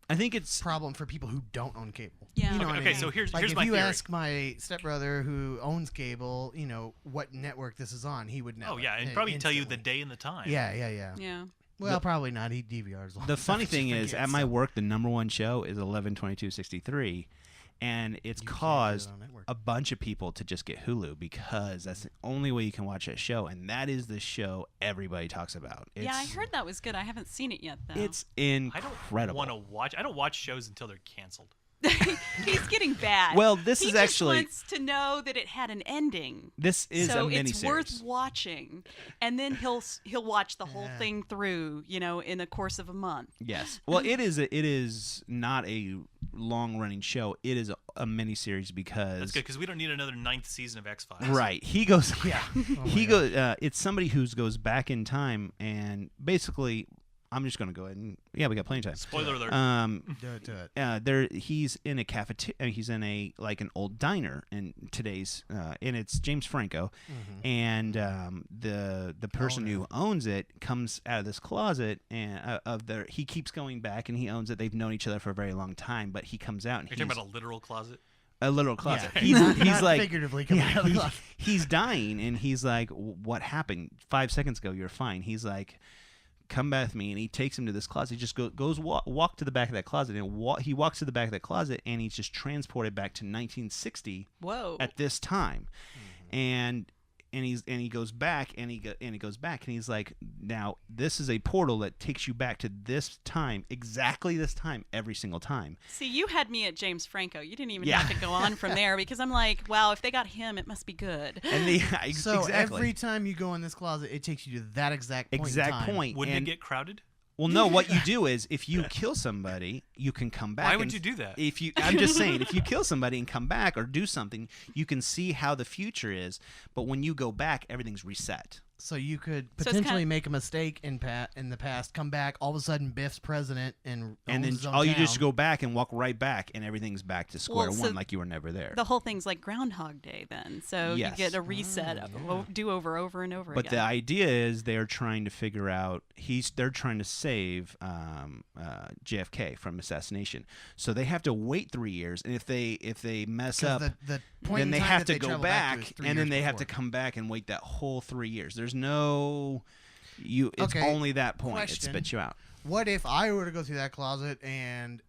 Speaker 2: I think it's
Speaker 3: problem for people who don't own cable.
Speaker 4: Yeah.
Speaker 3: You know
Speaker 5: Okay,
Speaker 3: what I
Speaker 5: okay,
Speaker 3: mean?
Speaker 5: so here's
Speaker 3: like if
Speaker 5: my
Speaker 3: you
Speaker 5: theory.
Speaker 3: ask my stepbrother who owns cable, you know what network this is on, he would know.
Speaker 5: Oh yeah, and
Speaker 3: it
Speaker 5: probably tell you the
Speaker 3: instantly.
Speaker 5: day and the time.
Speaker 3: Yeah, yeah, yeah.
Speaker 4: yeah.
Speaker 3: Well, probably not. He DVRs. all
Speaker 2: the
Speaker 3: time,
Speaker 2: funny
Speaker 3: just
Speaker 2: thing is
Speaker 3: forget
Speaker 2: at my
Speaker 3: stuff.
Speaker 2: work the number one show is 11/22/63, and it's
Speaker 3: You can't do it
Speaker 2: caused
Speaker 3: on network.
Speaker 2: a bunch of people to just get Hulu because that's the only way you can watch that show, and that is the show everybody talks about. It's,
Speaker 4: Yeah, I heard that was good. I haven't seen it yet though.
Speaker 2: it's
Speaker 5: I
Speaker 2: incredible.
Speaker 5: don't want to watch. I don't watch shows until they're canceled.
Speaker 4: He's getting bad.
Speaker 2: Well, this
Speaker 4: he
Speaker 2: is
Speaker 4: just
Speaker 2: actually-
Speaker 4: wants to know that it had an ending.
Speaker 2: This is
Speaker 4: so
Speaker 2: a
Speaker 4: it's worth
Speaker 2: miniseries.
Speaker 4: watching, and then he'll watch the whole
Speaker 3: Yeah.
Speaker 4: thing through, in the course of a month.
Speaker 2: Yes. Well, it is not a long running show. It is a miniseries because
Speaker 5: That's good because we don't need another 9th season of X Files.
Speaker 2: right. He goes.
Speaker 3: Yeah. Oh
Speaker 2: he
Speaker 3: my
Speaker 2: goes. It's somebody who goes back in time and basically. I'm just gonna go ahead and we got plenty of time.
Speaker 5: Spoiler alert.
Speaker 3: Do it.
Speaker 2: There he's in a cafeteria. He's in a an old diner in today's, and it's James Franco, and the person who owns it comes out of this closet and he keeps going back and he owns it. They've known each other for a very long time, but he comes out and
Speaker 5: You're
Speaker 2: he's
Speaker 5: talking about a literal closet.
Speaker 2: a literal closet.
Speaker 3: Yeah.
Speaker 2: He's
Speaker 3: Not
Speaker 2: like
Speaker 3: figuratively coming out of the
Speaker 2: he's,
Speaker 3: closet.
Speaker 2: he's dying and he's like, what happened 5 seconds ago? You're fine. He's like, come back with me, and he takes him to this closet. He just goes walk to the back of that closet, and he walks to the back of that closet, and he's just transported back to 1960
Speaker 4: Whoa.
Speaker 2: at this time, and he goes back, and he goes back, and he's like, now this is a portal that takes you back to this time, exactly this time, every single time.
Speaker 4: See, you had me at James Franco. You didn't even
Speaker 2: Yeah.
Speaker 4: have to go on from there because I'm like, wow, if they got him, it must be good.
Speaker 2: And
Speaker 3: So
Speaker 2: exactly.
Speaker 3: every time you go in this closet, it takes you to that exact point. in time.
Speaker 2: point.
Speaker 5: Wouldn't
Speaker 2: and,
Speaker 5: it get crowded?
Speaker 2: Well, no. What you do is, if you kill somebody, you can come back.
Speaker 5: Why would
Speaker 2: and
Speaker 5: you do that?
Speaker 2: I'm just saying, if you kill somebody and come back or do something, you can see how the future is. But when you go back, everything's reset.
Speaker 3: So you could
Speaker 4: So it's
Speaker 3: potentially
Speaker 4: kinda-
Speaker 3: make a mistake in the past, come back, all of a sudden Biff's president, and
Speaker 2: And
Speaker 3: owns
Speaker 2: then
Speaker 3: his own
Speaker 2: all you do is
Speaker 3: town.
Speaker 2: go back and walk right back, and everything's back to square
Speaker 4: Well, so
Speaker 2: one, like you were never there.
Speaker 4: The whole thing's like Groundhog Day then. So
Speaker 2: Yes.
Speaker 4: you get a reset of do over and over
Speaker 2: But the
Speaker 4: again.
Speaker 2: idea is they're trying to figure out they're trying to save JFK from assassination. So they have to wait 3 years, and if they mess
Speaker 3: 'Cause
Speaker 2: up,
Speaker 3: the point
Speaker 2: then
Speaker 3: in
Speaker 2: they
Speaker 3: time
Speaker 2: have
Speaker 3: that
Speaker 2: to
Speaker 3: they
Speaker 2: go
Speaker 3: travel
Speaker 2: back,
Speaker 3: to is 3
Speaker 2: and then
Speaker 3: years
Speaker 2: they have to
Speaker 3: before.
Speaker 2: come back and wait that whole 3 years. There's no It's
Speaker 3: Okay,
Speaker 2: only that point. It
Speaker 3: question.
Speaker 2: spits you out.
Speaker 3: What if I were to go through that closet and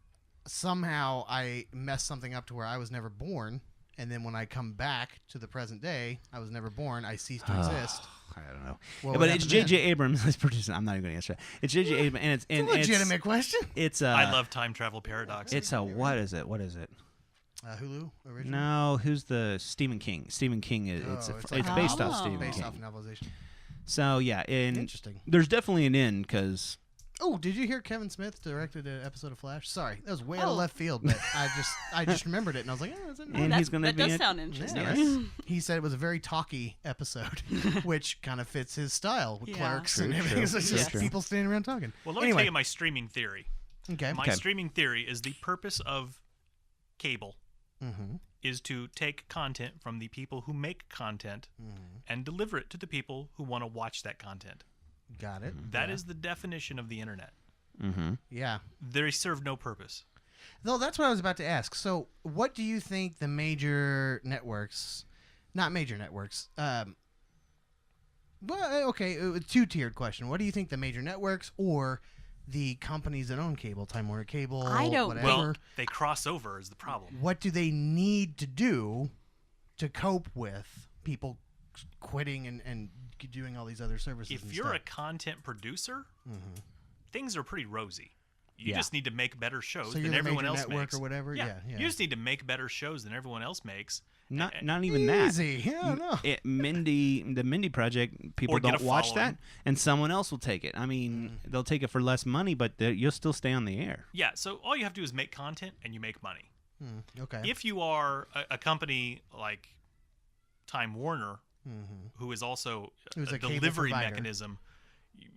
Speaker 3: somehow I mess something up to where I was never born, and then when I come back to the present day, I was never born, I cease to exist?
Speaker 2: I don't know.
Speaker 3: What
Speaker 2: but
Speaker 3: would
Speaker 2: it's
Speaker 3: happen then?
Speaker 2: J.J. Abrams that's producing. I'm not even going to answer that. It's J.J. Abrams, and it's
Speaker 3: It's a legitimate question.
Speaker 2: It's
Speaker 5: I love time travel paradox.
Speaker 2: It's a what is it? What is it?
Speaker 3: Hulu original.
Speaker 2: No, who's the Stephen King? Stephen King is
Speaker 3: Oh,
Speaker 2: it's
Speaker 3: like
Speaker 2: based
Speaker 4: a
Speaker 2: off
Speaker 4: novel.
Speaker 2: Stephen
Speaker 3: based
Speaker 2: King.
Speaker 3: off novelization.
Speaker 2: So yeah,
Speaker 3: Interesting.
Speaker 2: there's definitely an end because
Speaker 3: Oh, did you hear Kevin Smith directed an episode of Flash? Sorry, that was way out
Speaker 4: Oh.
Speaker 3: of left field, but I just remembered it, and I was like, oh, that's interesting.
Speaker 2: And he's gonna
Speaker 4: that
Speaker 2: be
Speaker 4: does
Speaker 2: in-
Speaker 4: sound interesting.
Speaker 3: Yes. He said it was a very talky episode, which kind of fits his style with
Speaker 4: Yeah.
Speaker 3: Clerks
Speaker 2: True,
Speaker 3: and everything.
Speaker 2: true.
Speaker 3: So it's just
Speaker 2: True.
Speaker 3: people standing around talking.
Speaker 5: Well, let me
Speaker 3: anyway,
Speaker 5: tell you my streaming theory.
Speaker 3: okay.
Speaker 5: My streaming theory is the purpose of cable
Speaker 3: Mm-hmm.
Speaker 5: is to take content from the people who make content
Speaker 3: Mm-hmm.
Speaker 5: and deliver it to the people who want to watch that content.
Speaker 3: Got it.
Speaker 5: That is the definition of the internet.
Speaker 3: Yeah.
Speaker 5: They serve no purpose.
Speaker 3: Though that's what I was about to ask. So, what do you think the major networks, not major networks, well, okay, two-tiered question. What do you think the major networks or the companies that own cable, Time Warner Cable,
Speaker 4: I don't
Speaker 3: whatever,
Speaker 5: Well, they cross over is the problem.
Speaker 3: what do they need to do to cope with people quitting and doing all these other services?
Speaker 5: If
Speaker 3: and
Speaker 5: you're a
Speaker 3: stuff?
Speaker 5: content producer,
Speaker 3: Mm-hmm.
Speaker 5: things are pretty rosy. You
Speaker 2: Yeah.
Speaker 5: just need to make better shows
Speaker 3: So you're
Speaker 5: than
Speaker 3: the
Speaker 5: everyone
Speaker 3: major
Speaker 5: else
Speaker 3: network
Speaker 5: makes.
Speaker 3: or whatever? Yeah, yeah.
Speaker 5: You just need to make better shows than everyone else makes.
Speaker 2: not even that.
Speaker 3: Easy. Yeah, I don't know.
Speaker 2: The Mindy Project, people
Speaker 5: Or get
Speaker 2: don't
Speaker 5: a
Speaker 2: watch
Speaker 5: following.
Speaker 2: that, and someone else will take it. I mean,
Speaker 3: Mm.
Speaker 2: they'll take it for less money, but you'll still stay on the air.
Speaker 5: Yeah, so all you have to do is make content and you make money.
Speaker 3: Okay.
Speaker 5: If you are a company like Time Warner,
Speaker 3: Mm-hmm.
Speaker 5: who is also
Speaker 3: Who's
Speaker 5: a
Speaker 3: a cable
Speaker 5: delivery
Speaker 3: provider.
Speaker 5: mechanism,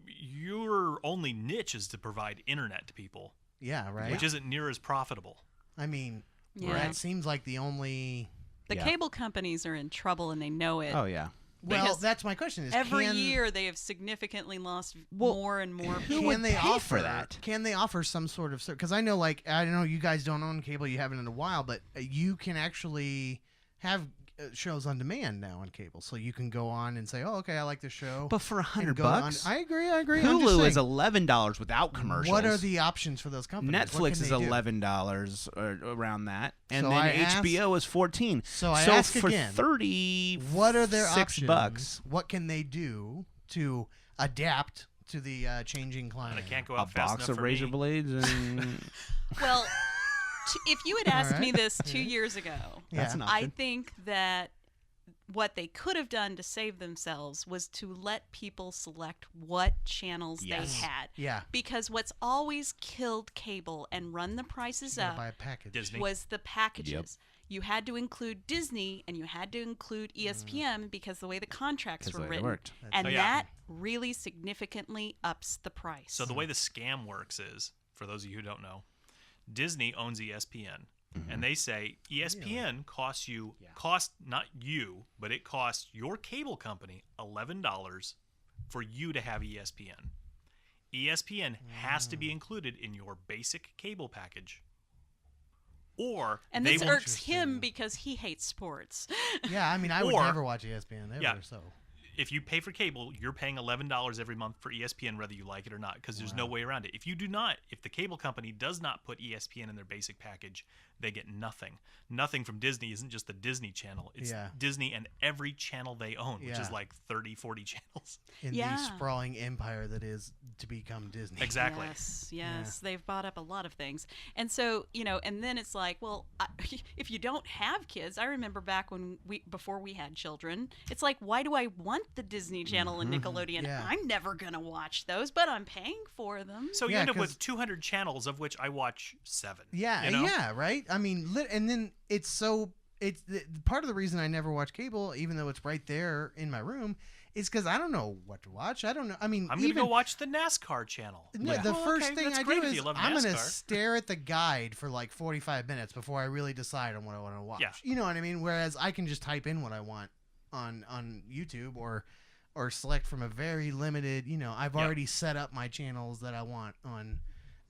Speaker 5: your only niche is to provide internet to people,
Speaker 3: Yeah, right.
Speaker 5: which isn't near as profitable.
Speaker 3: I mean,
Speaker 4: Yeah.
Speaker 3: that seems like the only.
Speaker 4: The
Speaker 2: Yeah.
Speaker 4: cable companies are in trouble and they know it.
Speaker 2: Oh yeah.
Speaker 3: Well,
Speaker 4: Because
Speaker 3: that's my question. Is
Speaker 4: Every
Speaker 3: can,
Speaker 4: year they have significantly lost
Speaker 2: Well,
Speaker 4: more and more
Speaker 2: who
Speaker 4: people.
Speaker 2: would
Speaker 3: can they
Speaker 2: pay
Speaker 3: offer
Speaker 2: for that?
Speaker 3: Can they offer some sort of? Because I know, I know you guys don't own cable. You haven't in a while, but you can actually have shows on demand now on cable, so you can go on and say, "Oh, okay, I like this show."
Speaker 2: But for
Speaker 3: and
Speaker 2: $100
Speaker 3: go on-
Speaker 2: bucks,
Speaker 3: I agree. I'm just
Speaker 2: Hulu is
Speaker 3: saying,
Speaker 2: $11 without commercials.
Speaker 3: What are the options for those companies? What
Speaker 2: Netflix
Speaker 3: can
Speaker 2: is
Speaker 3: they do?
Speaker 2: $11 or around that, and
Speaker 3: So
Speaker 2: then
Speaker 3: I
Speaker 2: HBO is $14.
Speaker 3: So I ask
Speaker 2: for
Speaker 3: again,
Speaker 2: $36
Speaker 3: What are their options?
Speaker 2: bucks,
Speaker 3: What can they do to adapt to the changing climate?
Speaker 5: I can't go
Speaker 2: a
Speaker 5: out fast
Speaker 2: box
Speaker 5: enough
Speaker 2: of
Speaker 5: for
Speaker 2: razor
Speaker 5: me.
Speaker 2: blades, and
Speaker 4: Well, if you had asked me
Speaker 3: Alright.
Speaker 4: this 2 years ago,
Speaker 2: that's
Speaker 3: Yeah.
Speaker 2: an
Speaker 4: I
Speaker 2: option.
Speaker 4: think that what they could have done to save themselves was to let people select what channels
Speaker 2: Yes.
Speaker 4: they had.
Speaker 3: Yeah.
Speaker 4: Because what's always killed cable and run the prices
Speaker 3: You gotta
Speaker 4: up
Speaker 3: buy a package.
Speaker 5: Disney.
Speaker 4: was the packages. You had to include Disney and you had to include ESPN because the way the contracts
Speaker 2: 'Cause
Speaker 4: were
Speaker 2: the way it
Speaker 4: written.
Speaker 2: worked.
Speaker 4: And
Speaker 5: Oh, yeah.
Speaker 4: that really significantly ups the price.
Speaker 5: So the way the scam works is, for those of you who don't know, Disney owns ESPN. And they say ESPN costs not you, but it costs your cable company $11 for you to have ESPN. ESPN has to be included in your basic cable package. Or
Speaker 4: and
Speaker 5: they
Speaker 4: this
Speaker 5: will,
Speaker 4: irks him because he hates sports.
Speaker 3: Yeah, I mean, I would
Speaker 5: Or-
Speaker 3: never watch ESPN ever.
Speaker 5: Yeah.
Speaker 3: So
Speaker 5: if you pay for cable, you're paying $11 every month for ESPN, whether you like it or not, because there's no way around it. If you do not, if the cable company does not put ESPN in their basic package, they get nothing. Nothing from Disney isn't just the Disney Channel. It's
Speaker 3: Yeah.
Speaker 5: Disney and every channel they own, which is
Speaker 3: Yeah.
Speaker 5: like 30, 40 channels.
Speaker 3: in
Speaker 4: Yeah.
Speaker 3: the sprawling empire that is to become Disney.
Speaker 5: Exactly.
Speaker 4: Yes. They've bought up a lot of things. And so, and then it's like, well, if you don't have kids, I remember back before we had children, it's like, why do I want the Disney Channel and Nickelodeon?
Speaker 3: Yeah.
Speaker 4: I'm never going to watch those, but I'm paying for them.
Speaker 5: So you
Speaker 3: Yeah,
Speaker 5: end up
Speaker 3: 'cause-
Speaker 5: with 200 channels, of which I watch 7.
Speaker 3: Yeah,
Speaker 5: you know?
Speaker 3: yeah, right. I mean, and then it's so it's part of the reason I never watch cable, even though it's right there in my room, is because I don't know what to watch. I don't know. I mean,
Speaker 5: I'm going to go watch the NASCAR channel.
Speaker 3: No,
Speaker 5: Like,
Speaker 3: the
Speaker 5: oh,
Speaker 3: first
Speaker 5: okay,
Speaker 3: thing
Speaker 5: that's
Speaker 3: I
Speaker 5: great
Speaker 3: do
Speaker 5: if
Speaker 3: is
Speaker 5: you love
Speaker 3: I'm going to
Speaker 5: NASCAR.
Speaker 3: stare at the guide for like 45 minutes before I really decide on what I want to watch.
Speaker 5: Yeah.
Speaker 3: You know what I mean? Whereas I can just type in what I want on YouTube or select from a very limited, I've already set up my channels that I want on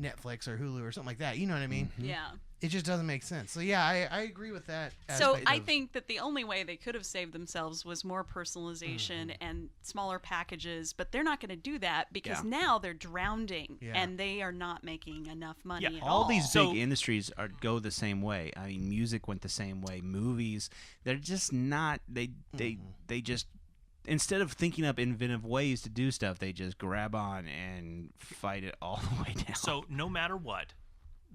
Speaker 3: Netflix or Hulu or something like that. You know what I mean?
Speaker 4: Yeah.
Speaker 3: It just doesn't make sense. So yeah, I agree with that.
Speaker 4: So
Speaker 3: aspect
Speaker 4: I
Speaker 3: of-
Speaker 4: think that the only way they could have saved themselves was more personalization and smaller packages, but they're not going to do that because now they're drowning and they are not making enough money at all.
Speaker 2: All these
Speaker 5: So-
Speaker 2: big industries go the same way. I mean, music went the same way. Movies, they're just not. They just, instead of thinking up inventive ways to do stuff, they just grab on and fight it all the way down.
Speaker 5: So no matter what,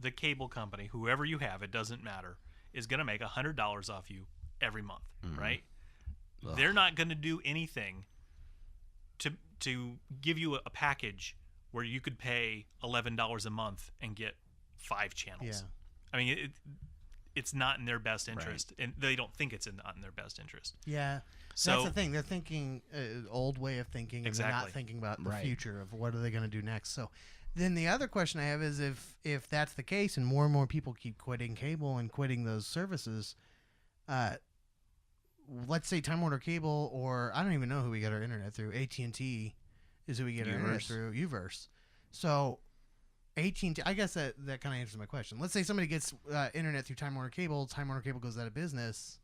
Speaker 5: the cable company, whoever you have, it doesn't matter, is going to make $100 off you every month, right? They're not going to do anything to give you a package where you could pay $11 a month and get 5 channels.
Speaker 3: Yeah.
Speaker 5: I mean, it's not in their best interest, and they don't think it's not in their best interest.
Speaker 3: Yeah.
Speaker 5: So
Speaker 3: That's the thing. They're thinking old way of thinking, and they're not
Speaker 5: Exactly.
Speaker 3: thinking about the
Speaker 2: Right.
Speaker 3: future of what are they going to do next. So then the other question I have is if that's the case, and more people keep quitting cable and quitting those services, let's say Time Warner Cable, or I don't even know who we get our internet through. AT&T is who we get our internet
Speaker 2: Uverse.
Speaker 3: through. Uverse. So AT&T, I guess that kind of answers my question. Let's say somebody gets internet through Time Warner Cable. Time Warner Cable goes out of business.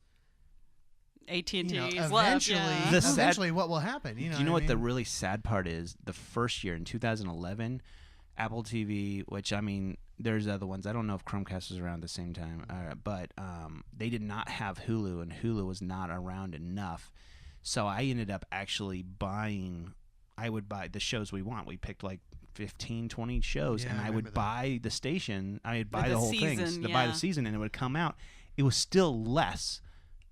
Speaker 4: AT&T
Speaker 3: You know,
Speaker 4: is left.
Speaker 3: eventually,
Speaker 4: Yeah.
Speaker 2: The sad-
Speaker 3: eventually, what will happen?
Speaker 2: Do you know
Speaker 3: what
Speaker 2: what
Speaker 3: I
Speaker 2: the
Speaker 3: mean?
Speaker 2: really sad part is? The first year in 2011, Apple TV, which I mean, there's other ones. I don't know if Chromecast was around at the same time, but they did not have Hulu, and Hulu was not around enough. So I ended up actually buying. I would buy the shows we want. We picked like 15, 20 shows,
Speaker 3: Yeah,
Speaker 2: and
Speaker 3: I
Speaker 2: I
Speaker 3: remember
Speaker 2: would
Speaker 3: that.
Speaker 2: buy the station. I would buy
Speaker 4: the
Speaker 2: the whole thing
Speaker 4: season,
Speaker 2: to buy
Speaker 4: yeah.
Speaker 2: the season, and it would come out. It was still less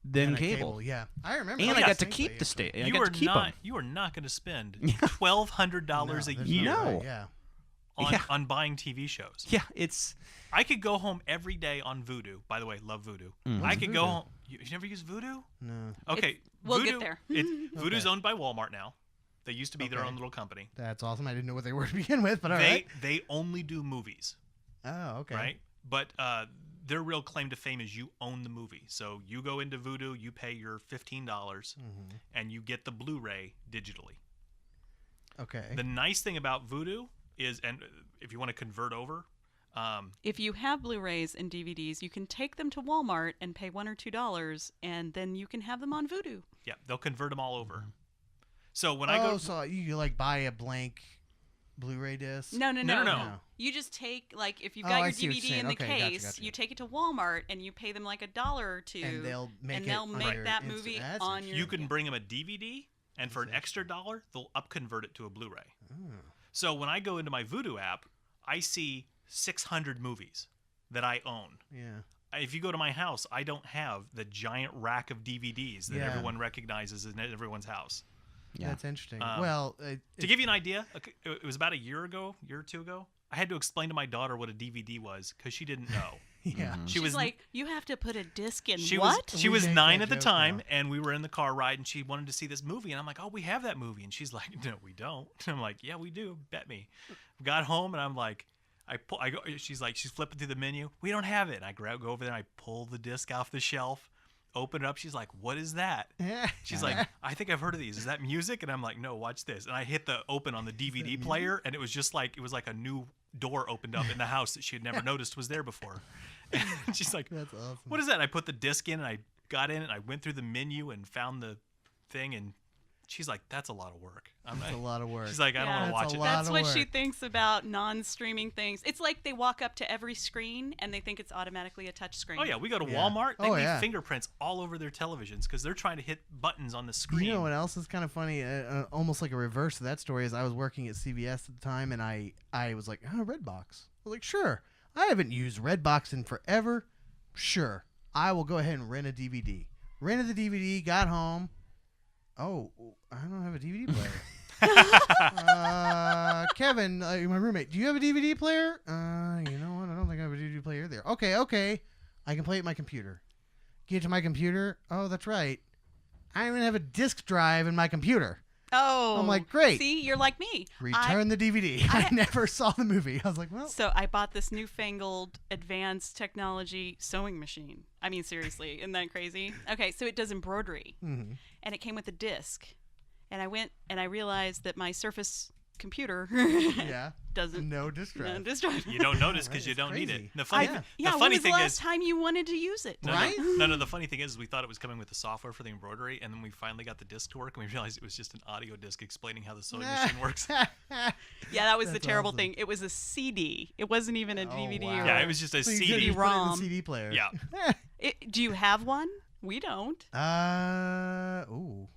Speaker 2: than
Speaker 3: And a
Speaker 2: cable.
Speaker 3: Yeah, I remember.
Speaker 2: And
Speaker 3: that
Speaker 2: I got to
Speaker 3: distinctly,
Speaker 2: keep the
Speaker 3: actually.
Speaker 2: state. I
Speaker 5: you
Speaker 2: got
Speaker 5: are
Speaker 2: to keep
Speaker 5: not
Speaker 2: them.
Speaker 5: you are not going to spend
Speaker 2: Yeah.
Speaker 5: $1,200 a
Speaker 3: there's
Speaker 5: year
Speaker 3: no way,
Speaker 2: No.
Speaker 3: Yeah.
Speaker 5: on buying TV shows.
Speaker 2: Yeah, it's.
Speaker 5: I could go home every day on Vudu. By the way, love Vudu.
Speaker 2: Mm.
Speaker 5: I
Speaker 3: What's
Speaker 5: could
Speaker 3: Vudu?
Speaker 5: go home. You never use Vudu?
Speaker 3: No,
Speaker 5: Okay,
Speaker 4: we'll
Speaker 5: Vudu,
Speaker 4: get there.
Speaker 5: Vudu's
Speaker 3: Okay.
Speaker 5: owned by Walmart now. They used to be their
Speaker 3: Okay.
Speaker 5: own little company.
Speaker 3: that's awesome. I didn't know what they were to begin with, but all
Speaker 5: they
Speaker 3: right.
Speaker 5: they only do movies,
Speaker 3: Oh, okay.
Speaker 5: right? But their real claim to fame is you own the movie. So you go into Vudu, you pay your $15,
Speaker 3: Mm-hmm.
Speaker 5: and you get the Blu-ray digitally.
Speaker 3: Okay.
Speaker 5: The nice thing about Vudu is, and if you want to convert over,
Speaker 4: If you have Blu-rays and DVDs, you can take them to Walmart and pay $1 or $2, and then you can have them on Vudu.
Speaker 5: yeah, they'll convert them all over. So when
Speaker 3: oh,
Speaker 5: I go,
Speaker 3: so you like buy a blank Blu-ray disc?
Speaker 4: No.
Speaker 5: No.
Speaker 4: You just take, like, if you've
Speaker 3: Oh,
Speaker 4: got
Speaker 3: I
Speaker 4: your
Speaker 3: see what you're
Speaker 4: DVD
Speaker 3: saying.
Speaker 4: in the
Speaker 3: Okay, gotcha,
Speaker 4: case,
Speaker 3: gotcha.
Speaker 4: you take it to Walmart and you pay them like $1 or $2,
Speaker 3: And they'll make
Speaker 4: and
Speaker 3: it
Speaker 4: they'll
Speaker 3: on
Speaker 4: make
Speaker 3: your
Speaker 4: that
Speaker 3: instant-
Speaker 4: movie
Speaker 3: that's
Speaker 4: on
Speaker 3: interesting.
Speaker 4: your.
Speaker 5: you can
Speaker 4: yeah.
Speaker 5: bring them a DVD, and for an extra $1, they'll upconvert it to a Blu-ray.
Speaker 3: Oh.
Speaker 5: So when I go into my Vudu app, I see 600 movies that I own.
Speaker 3: Yeah.
Speaker 5: If you go to my house, I don't have the giant rack of DVDs that
Speaker 3: Yeah.
Speaker 5: everyone recognizes in everyone's house.
Speaker 2: Yeah.
Speaker 3: That's interesting.
Speaker 5: Um,
Speaker 3: Well,
Speaker 5: To give you an idea, it was about a year or 2 ago. I had to explain to my daughter what a DVD was because she didn't know.
Speaker 3: yeah.
Speaker 5: She
Speaker 4: She's
Speaker 5: was
Speaker 4: like, you have to put a disc in
Speaker 5: she
Speaker 4: what?
Speaker 5: was she
Speaker 3: We
Speaker 5: was
Speaker 3: make
Speaker 5: 9
Speaker 3: that
Speaker 5: at the
Speaker 3: joke
Speaker 5: time,
Speaker 3: now.
Speaker 5: and we were in the car ride, and she wanted to see this movie, and I'm like, oh, we have that movie, and she's like, no, we don't. I'm like, yeah, we do. Bet me. Got home, and I'm like, she's like, she's flipping through the menu. We don't have it. And I go over there, and I pull the disc off the shelf, open it up. She's like, what is that? She's like, I think I've heard of these. Is that music? And I'm like, no, watch this. And I hit the open on the DVD player, and it was just like, it was like a new door opened up in the house that she had never noticed was there before. And she's like,
Speaker 3: That's awesome.
Speaker 5: what is that? And I put the disc in, and I got in, and I went through the menu and found the thing, and she's like, that's a lot of work.
Speaker 3: That's a lot of work.
Speaker 5: She's like, I don't
Speaker 4: Yeah.
Speaker 5: want to
Speaker 3: That's
Speaker 5: watch
Speaker 3: a
Speaker 5: it.
Speaker 3: lot.
Speaker 4: That's
Speaker 3: of
Speaker 4: what she
Speaker 3: work.
Speaker 4: thinks about non-streaming things. It's like they walk up to every screen and they think it's automatically a touch screen.
Speaker 5: Oh yeah, we go to
Speaker 3: Yeah.
Speaker 5: Walmart. They
Speaker 3: Oh,
Speaker 5: leave
Speaker 3: yeah.
Speaker 5: fingerprints all over their televisions because they're trying to hit buttons on the screen.
Speaker 3: You know what else is kind of funny? Almost like a reverse of that story is I was working at CVS at the time, and I was like, oh, Redbox. I was like, sure. I haven't used Redbox in forever. Sure. I will go ahead and rent a DVD. Rented the DVD, got home. Oh, I don't have a DVD player. Kevin, my roommate, do you have a DVD player? You know what? I don't think I have a DVD player there. Okay. I can play it on my computer. Get to my computer. Oh, that's right. I don't even have a disk drive in my computer.
Speaker 4: Oh.
Speaker 3: I'm like, great.
Speaker 4: See, you're like me.
Speaker 3: Return the DVD. I never saw the movie. I was like, well.
Speaker 4: So I bought this newfangled advanced technology sewing machine. I mean, seriously, isn't that crazy? Okay, so it does embroidery.
Speaker 3: Mm-hmm.
Speaker 4: And it came with a disc. And I went and I realized that my Surface computer
Speaker 3: Yeah.
Speaker 4: doesn't.
Speaker 3: No disk drive.
Speaker 4: No disk drive.
Speaker 5: You don't notice because
Speaker 3: Right,
Speaker 5: you
Speaker 3: it's
Speaker 5: don't need it.
Speaker 3: crazy.
Speaker 5: The funny,
Speaker 4: Yeah,
Speaker 5: the
Speaker 4: when
Speaker 5: funny
Speaker 4: was the
Speaker 5: thing
Speaker 4: last
Speaker 5: is,
Speaker 4: time you wanted to use it?
Speaker 3: Right?
Speaker 5: No, the funny thing is, we thought it was coming with the software for the embroidery, and then we finally got the disc to work, and we realized it was just an audio disc explaining how the sewing machine works.
Speaker 4: Yeah, that was the
Speaker 3: That's
Speaker 4: terrible
Speaker 3: awesome.
Speaker 4: thing. It was a CD. It wasn't even a
Speaker 3: Oh,
Speaker 4: DVD.
Speaker 3: wow.
Speaker 4: Or
Speaker 5: Yeah, it was just a
Speaker 3: So you
Speaker 5: CD.
Speaker 3: couldn't put it in the
Speaker 4: ROM.
Speaker 3: CD player.
Speaker 5: Yeah.
Speaker 4: Do you have one? We don't.
Speaker 3: Ooh.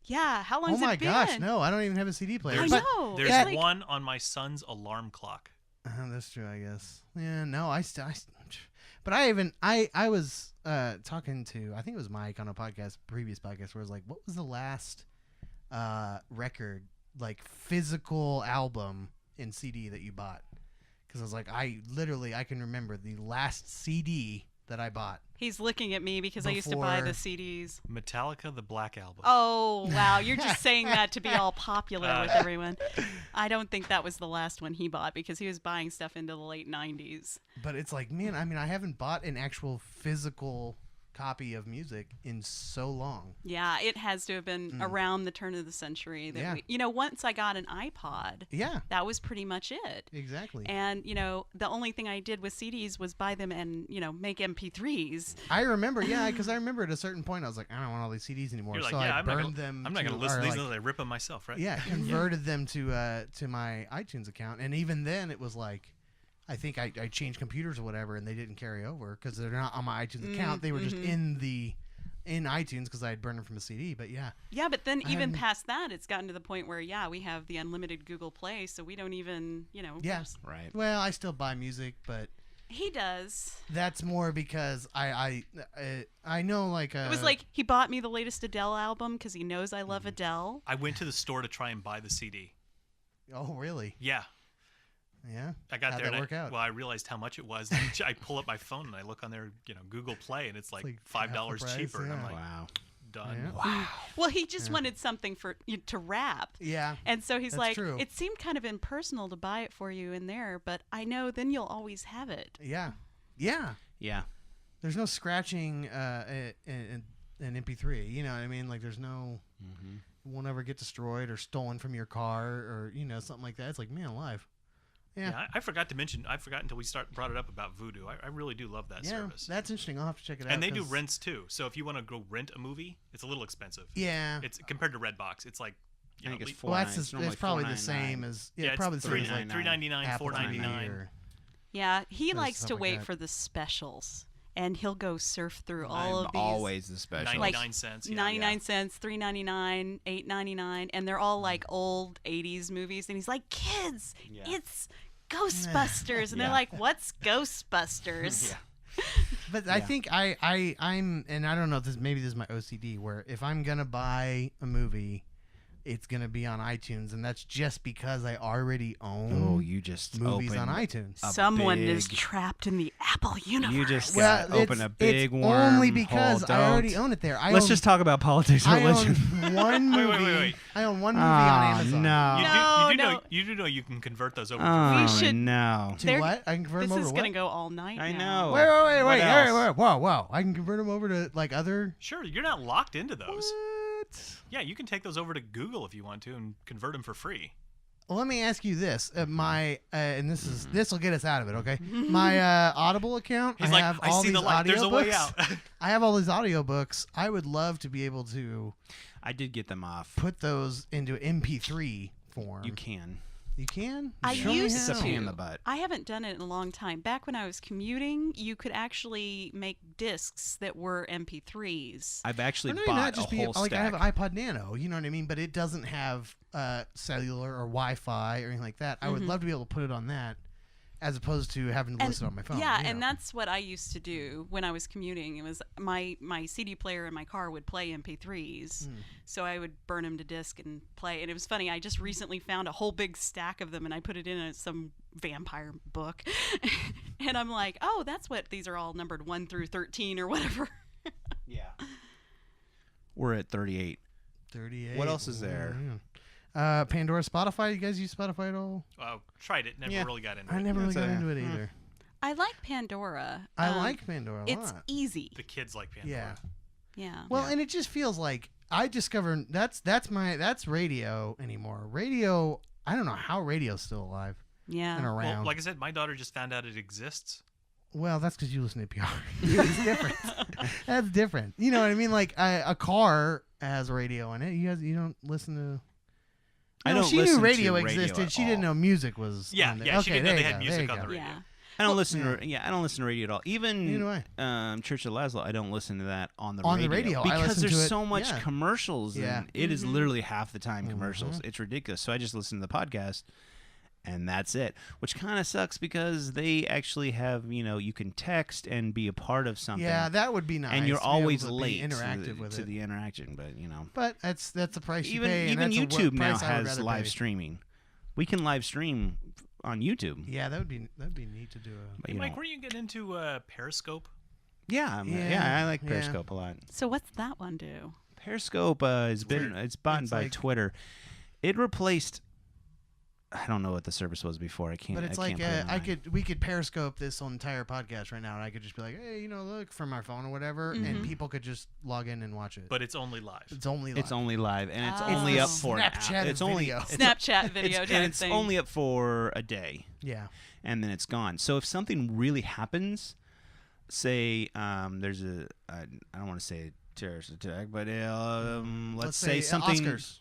Speaker 4: Yeah. How
Speaker 3: Oh
Speaker 4: long's
Speaker 3: my
Speaker 4: it been?
Speaker 3: gosh, no, I don't even have a CD player.
Speaker 4: I
Speaker 5: There's-
Speaker 4: know.
Speaker 5: There's
Speaker 4: It's like-
Speaker 5: one on my son's alarm clock.
Speaker 3: That's true, I guess. Yeah, no, but I was talking to, I think it was Mike on a previous podcast, where it was like, what was the last record, like physical album in CD that you bought? Because I was like, I can remember the last CD that I bought.
Speaker 4: He's looking at me because I used to buy the
Speaker 3: Before-
Speaker 4: CDs.
Speaker 5: Metallica, the Black Album.
Speaker 4: Oh, wow. You're just saying that to be all popular with everyone. I don't think that was the last one he bought because he was buying stuff into the late 90s.
Speaker 3: But it's like, man, I mean, I haven't bought an actual physical copy of music in so long.
Speaker 4: Yeah, it has to have been around the turn of the century. That
Speaker 3: Yeah.
Speaker 4: once I got an iPod,
Speaker 3: Yeah,
Speaker 4: that was pretty much it.
Speaker 3: exactly.
Speaker 4: And, the only thing I did with CDs was buy them and, make MP3s.
Speaker 3: I remember, because I remember at a certain point I was like, I don't want all these CDs anymore.
Speaker 5: You're like,
Speaker 3: so
Speaker 5: yeah,
Speaker 3: I
Speaker 5: I'm not
Speaker 3: burned
Speaker 5: gonna,
Speaker 3: them.
Speaker 5: I'm not going to listen
Speaker 3: or,
Speaker 5: to these
Speaker 3: like,
Speaker 5: unless I rip them myself, right?
Speaker 3: Yeah, converted them to my iTunes account, and even then it was like, I think I changed computers or whatever, and they didn't carry over because they're not on my iTunes account. They were just in iTunes because I had burned them from a CD. But yeah,
Speaker 4: Yeah, but then even
Speaker 3: hadn't-
Speaker 4: past that, it's gotten to the point where, we have the unlimited Google Play, so we don't even,
Speaker 3: Yeah.
Speaker 2: Right.
Speaker 3: well, I still buy music, but
Speaker 4: He does.
Speaker 3: that's more because I know like
Speaker 4: It was like he bought me the latest Adele album because he knows I love Adele.
Speaker 5: I went to the store to try and buy the CD.
Speaker 3: oh really?
Speaker 5: Yeah.
Speaker 3: Yeah.
Speaker 5: I got
Speaker 3: How'd
Speaker 5: there
Speaker 3: that
Speaker 5: and
Speaker 3: work out?
Speaker 5: well, I realized how much it was. And I pull up my phone and I look on their, Google Play, and it's like
Speaker 3: half the
Speaker 5: $5
Speaker 3: price,
Speaker 5: cheaper. And I'm
Speaker 3: yeah.
Speaker 5: like,
Speaker 2: Wow.
Speaker 5: done.
Speaker 3: Yeah.
Speaker 4: Well, he just wanted something to wrap.
Speaker 3: Yeah.
Speaker 4: And so he's
Speaker 3: That's
Speaker 4: like,
Speaker 3: true.
Speaker 4: it seemed kind of impersonal to buy it for you in there, but I know then you'll always have it.
Speaker 3: Yeah. Yeah.
Speaker 2: Yeah.
Speaker 3: There's no scratching an MP3. You know what I mean? Like there's no. It won't ever get destroyed or stolen from your car or something like that. It's like, man alive. Yeah.
Speaker 5: Yeah, I forgot to mention. I forgot until we brought it up about Vudu. I really do love that
Speaker 3: Yeah,
Speaker 5: service.
Speaker 3: that's interesting. I'll have to check it out.
Speaker 5: And they do
Speaker 3: 'cause-
Speaker 5: rents too. So if you want to go rent a movie, it's a little expensive.
Speaker 3: Yeah.
Speaker 5: It's compared to Redbox. It's like
Speaker 2: I think it's
Speaker 5: at least-
Speaker 2: $4.99.
Speaker 3: Well, that's
Speaker 2: It's normally
Speaker 3: it's probably the
Speaker 2: $4.99.
Speaker 3: same as
Speaker 5: Yeah, it's
Speaker 3: probably the same as like
Speaker 2: $3.99.
Speaker 5: $3.99,
Speaker 3: Apple TV
Speaker 5: $4.99.
Speaker 3: or-
Speaker 4: Yeah, he
Speaker 3: Or
Speaker 4: likes
Speaker 3: stuff
Speaker 4: to
Speaker 3: like
Speaker 4: wait
Speaker 3: that.
Speaker 4: for the specials, and he'll go surf through all
Speaker 2: I'm
Speaker 4: of these.
Speaker 2: always the special.
Speaker 5: 99 cents. Yeah.
Speaker 4: 99 cents, $3.99, $8.99, and they're all like old 80s movies. And he's like, kids,
Speaker 2: Yeah.
Speaker 4: it's Ghostbusters. And they're
Speaker 2: Yeah.
Speaker 4: like, what's Ghostbusters?
Speaker 2: Yeah.
Speaker 3: But I think I'm and I don't know if this maybe this is my OCD where if I'm gonna buy a movie, it's gonna be on iTunes, and that's just because I already own
Speaker 2: Oh, you just
Speaker 3: movies on
Speaker 2: opened
Speaker 3: iTunes.
Speaker 2: a
Speaker 4: Someone is
Speaker 2: big-
Speaker 4: trapped in the Apple universe.
Speaker 2: You just
Speaker 3: Well,
Speaker 2: gotta open a big
Speaker 3: it's
Speaker 2: worm.
Speaker 3: only because I already own it there.
Speaker 2: Let's just talk about politics and
Speaker 3: I
Speaker 2: religion.
Speaker 3: own one
Speaker 5: Wait,
Speaker 3: movie.
Speaker 5: wait.
Speaker 3: I own one movie on
Speaker 2: Oh,
Speaker 3: Amazon.
Speaker 2: no.
Speaker 5: You do know you can convert those over.
Speaker 2: Oh,
Speaker 4: We should-
Speaker 2: no.
Speaker 3: To
Speaker 4: They're-
Speaker 3: what? I can convert
Speaker 4: This
Speaker 3: them over
Speaker 4: is
Speaker 3: to
Speaker 4: going
Speaker 3: what?
Speaker 4: to go all night
Speaker 2: I
Speaker 4: now.
Speaker 2: know.
Speaker 3: Wait,
Speaker 2: What
Speaker 3: wait,
Speaker 2: else?
Speaker 3: whoa. I can convert them over to like other.
Speaker 5: Sure, you're not locked into those.
Speaker 3: What?
Speaker 5: Yeah, you can take those over to Google if you want to and convert them for free.
Speaker 3: Well, let me ask you this: and this will get us out of it, okay? My Audible account.
Speaker 5: He's
Speaker 3: I
Speaker 5: like,
Speaker 3: have
Speaker 5: I
Speaker 3: all
Speaker 5: see
Speaker 3: these
Speaker 5: the light. There's a way
Speaker 3: audiobooks.
Speaker 5: out.
Speaker 3: I have all these audiobooks. I would love to be able to
Speaker 2: I did get them off.
Speaker 3: put those into MP3 form.
Speaker 2: You can.
Speaker 3: You can?
Speaker 4: I
Speaker 3: Show me
Speaker 4: used
Speaker 2: It's a
Speaker 3: how.
Speaker 2: pain
Speaker 4: to.
Speaker 2: in the butt.
Speaker 4: I haven't done it in a long time. Back when I was commuting, you could actually make discs that were MP3s.
Speaker 2: I've actually
Speaker 3: Or no,
Speaker 2: bought
Speaker 3: not just
Speaker 2: a whole
Speaker 3: like I have
Speaker 2: stack.
Speaker 3: an iPod Nano, you know what I mean? But it doesn't have cellular or Wi-Fi or anything like that. I would love to be able to put it on that, as opposed to having to listen on my phone.
Speaker 4: Yeah,
Speaker 3: you
Speaker 4: and
Speaker 3: know.
Speaker 4: that's what I used to do when I was commuting. It was my CD player in my car would play MP3s, so I would burn them to disc and play. And it was funny. I just recently found a whole big stack of them, and I put it in some vampire book, and I'm like, oh, that's what these are all numbered 1 through 13 or whatever.
Speaker 2: Yeah. We're at 38.
Speaker 3: 38.
Speaker 2: What else is there?
Speaker 3: Pandora, Spotify. You guys use Spotify at all?
Speaker 5: Tried it. Never really got into it.
Speaker 3: I never really
Speaker 2: That's
Speaker 3: got
Speaker 2: a-
Speaker 3: into it either.
Speaker 4: I like Pandora.
Speaker 3: I like Pandora a
Speaker 4: It's
Speaker 3: lot.
Speaker 4: easy.
Speaker 5: The kids like Pandora.
Speaker 4: Yeah.
Speaker 3: Well, and it just feels like I discovered that's radio anymore. Radio. I don't know how radio's still alive
Speaker 4: Yeah.
Speaker 3: and around.
Speaker 5: Well, like I said, my daughter just found out it exists.
Speaker 3: Well, that's because you listen to PR. That's different. That's different. You know what I mean? Like a car has radio in it. You don't listen to.
Speaker 2: I
Speaker 3: No,
Speaker 2: don't
Speaker 3: she
Speaker 2: listen
Speaker 3: knew
Speaker 2: to
Speaker 3: radio
Speaker 2: radio
Speaker 3: existed.
Speaker 2: at
Speaker 3: She didn't
Speaker 2: all.
Speaker 3: know music was.
Speaker 5: Yeah,
Speaker 3: on there.
Speaker 5: yeah, she
Speaker 3: Okay,
Speaker 5: didn't know
Speaker 3: there
Speaker 5: they
Speaker 3: you
Speaker 5: had
Speaker 3: go,
Speaker 5: music
Speaker 3: there
Speaker 5: on
Speaker 3: you
Speaker 5: the
Speaker 3: go.
Speaker 5: radio.
Speaker 4: Yeah.
Speaker 2: I don't listen to I don't listen to radio at all. Even
Speaker 3: Neither do
Speaker 2: Church of Laszlo, I don't listen to that on the
Speaker 3: On the
Speaker 2: radio
Speaker 3: radio, I
Speaker 2: because
Speaker 3: listen
Speaker 2: there's
Speaker 3: to it-
Speaker 2: so much
Speaker 3: yeah.
Speaker 2: commercials.
Speaker 3: Yeah.
Speaker 2: And it is literally half the time commercials. It's ridiculous. So I just listen to the podcast, and that's it. Which kind of sucks because they actually have you can text and be a part of something.
Speaker 3: Yeah, that would be nice.
Speaker 2: and you're
Speaker 3: to be able
Speaker 2: always
Speaker 3: to be
Speaker 2: late
Speaker 3: interactive with
Speaker 2: to
Speaker 3: it.
Speaker 2: the interaction, but
Speaker 3: But that's the price you
Speaker 2: even
Speaker 3: pay. and
Speaker 2: even
Speaker 3: that's a
Speaker 2: YouTube now
Speaker 3: price I would
Speaker 2: has
Speaker 3: rather
Speaker 2: live
Speaker 3: pay.
Speaker 2: streaming. We can live stream on YouTube.
Speaker 3: Yeah, that'd be neat to do.
Speaker 2: But,
Speaker 5: Hey,
Speaker 2: you
Speaker 5: Mike,
Speaker 2: know,
Speaker 5: were you getting into Periscope?
Speaker 2: yeah,
Speaker 3: Yeah,
Speaker 2: I like
Speaker 3: yeah.
Speaker 2: Periscope a lot.
Speaker 4: So what's that one do?
Speaker 2: Periscope it's bought
Speaker 3: It's
Speaker 2: by
Speaker 3: like-
Speaker 2: Twitter. It replaced. I don't know what the service was before. I can't.
Speaker 3: But it's
Speaker 2: I
Speaker 3: like
Speaker 2: can't put it in mind.
Speaker 3: we could Periscope this entire podcast right now, and I could just be like, hey, look from our phone or whatever, and people could just log in and watch it.
Speaker 5: But it's only live.
Speaker 3: It's only live.
Speaker 2: It's only live, and it's
Speaker 4: Oh.
Speaker 2: only up
Speaker 3: It's
Speaker 2: for an
Speaker 3: Snapchat
Speaker 2: hour.
Speaker 3: of
Speaker 2: It's only
Speaker 3: video.
Speaker 4: Snapchat video
Speaker 2: it's,
Speaker 4: type
Speaker 2: and it's
Speaker 4: thing.
Speaker 2: only up for a day,
Speaker 3: Yeah.
Speaker 2: and then it's gone. So if something really happens, say there's I don't want to say a terrorist attack, but let's say something.
Speaker 3: Oscars.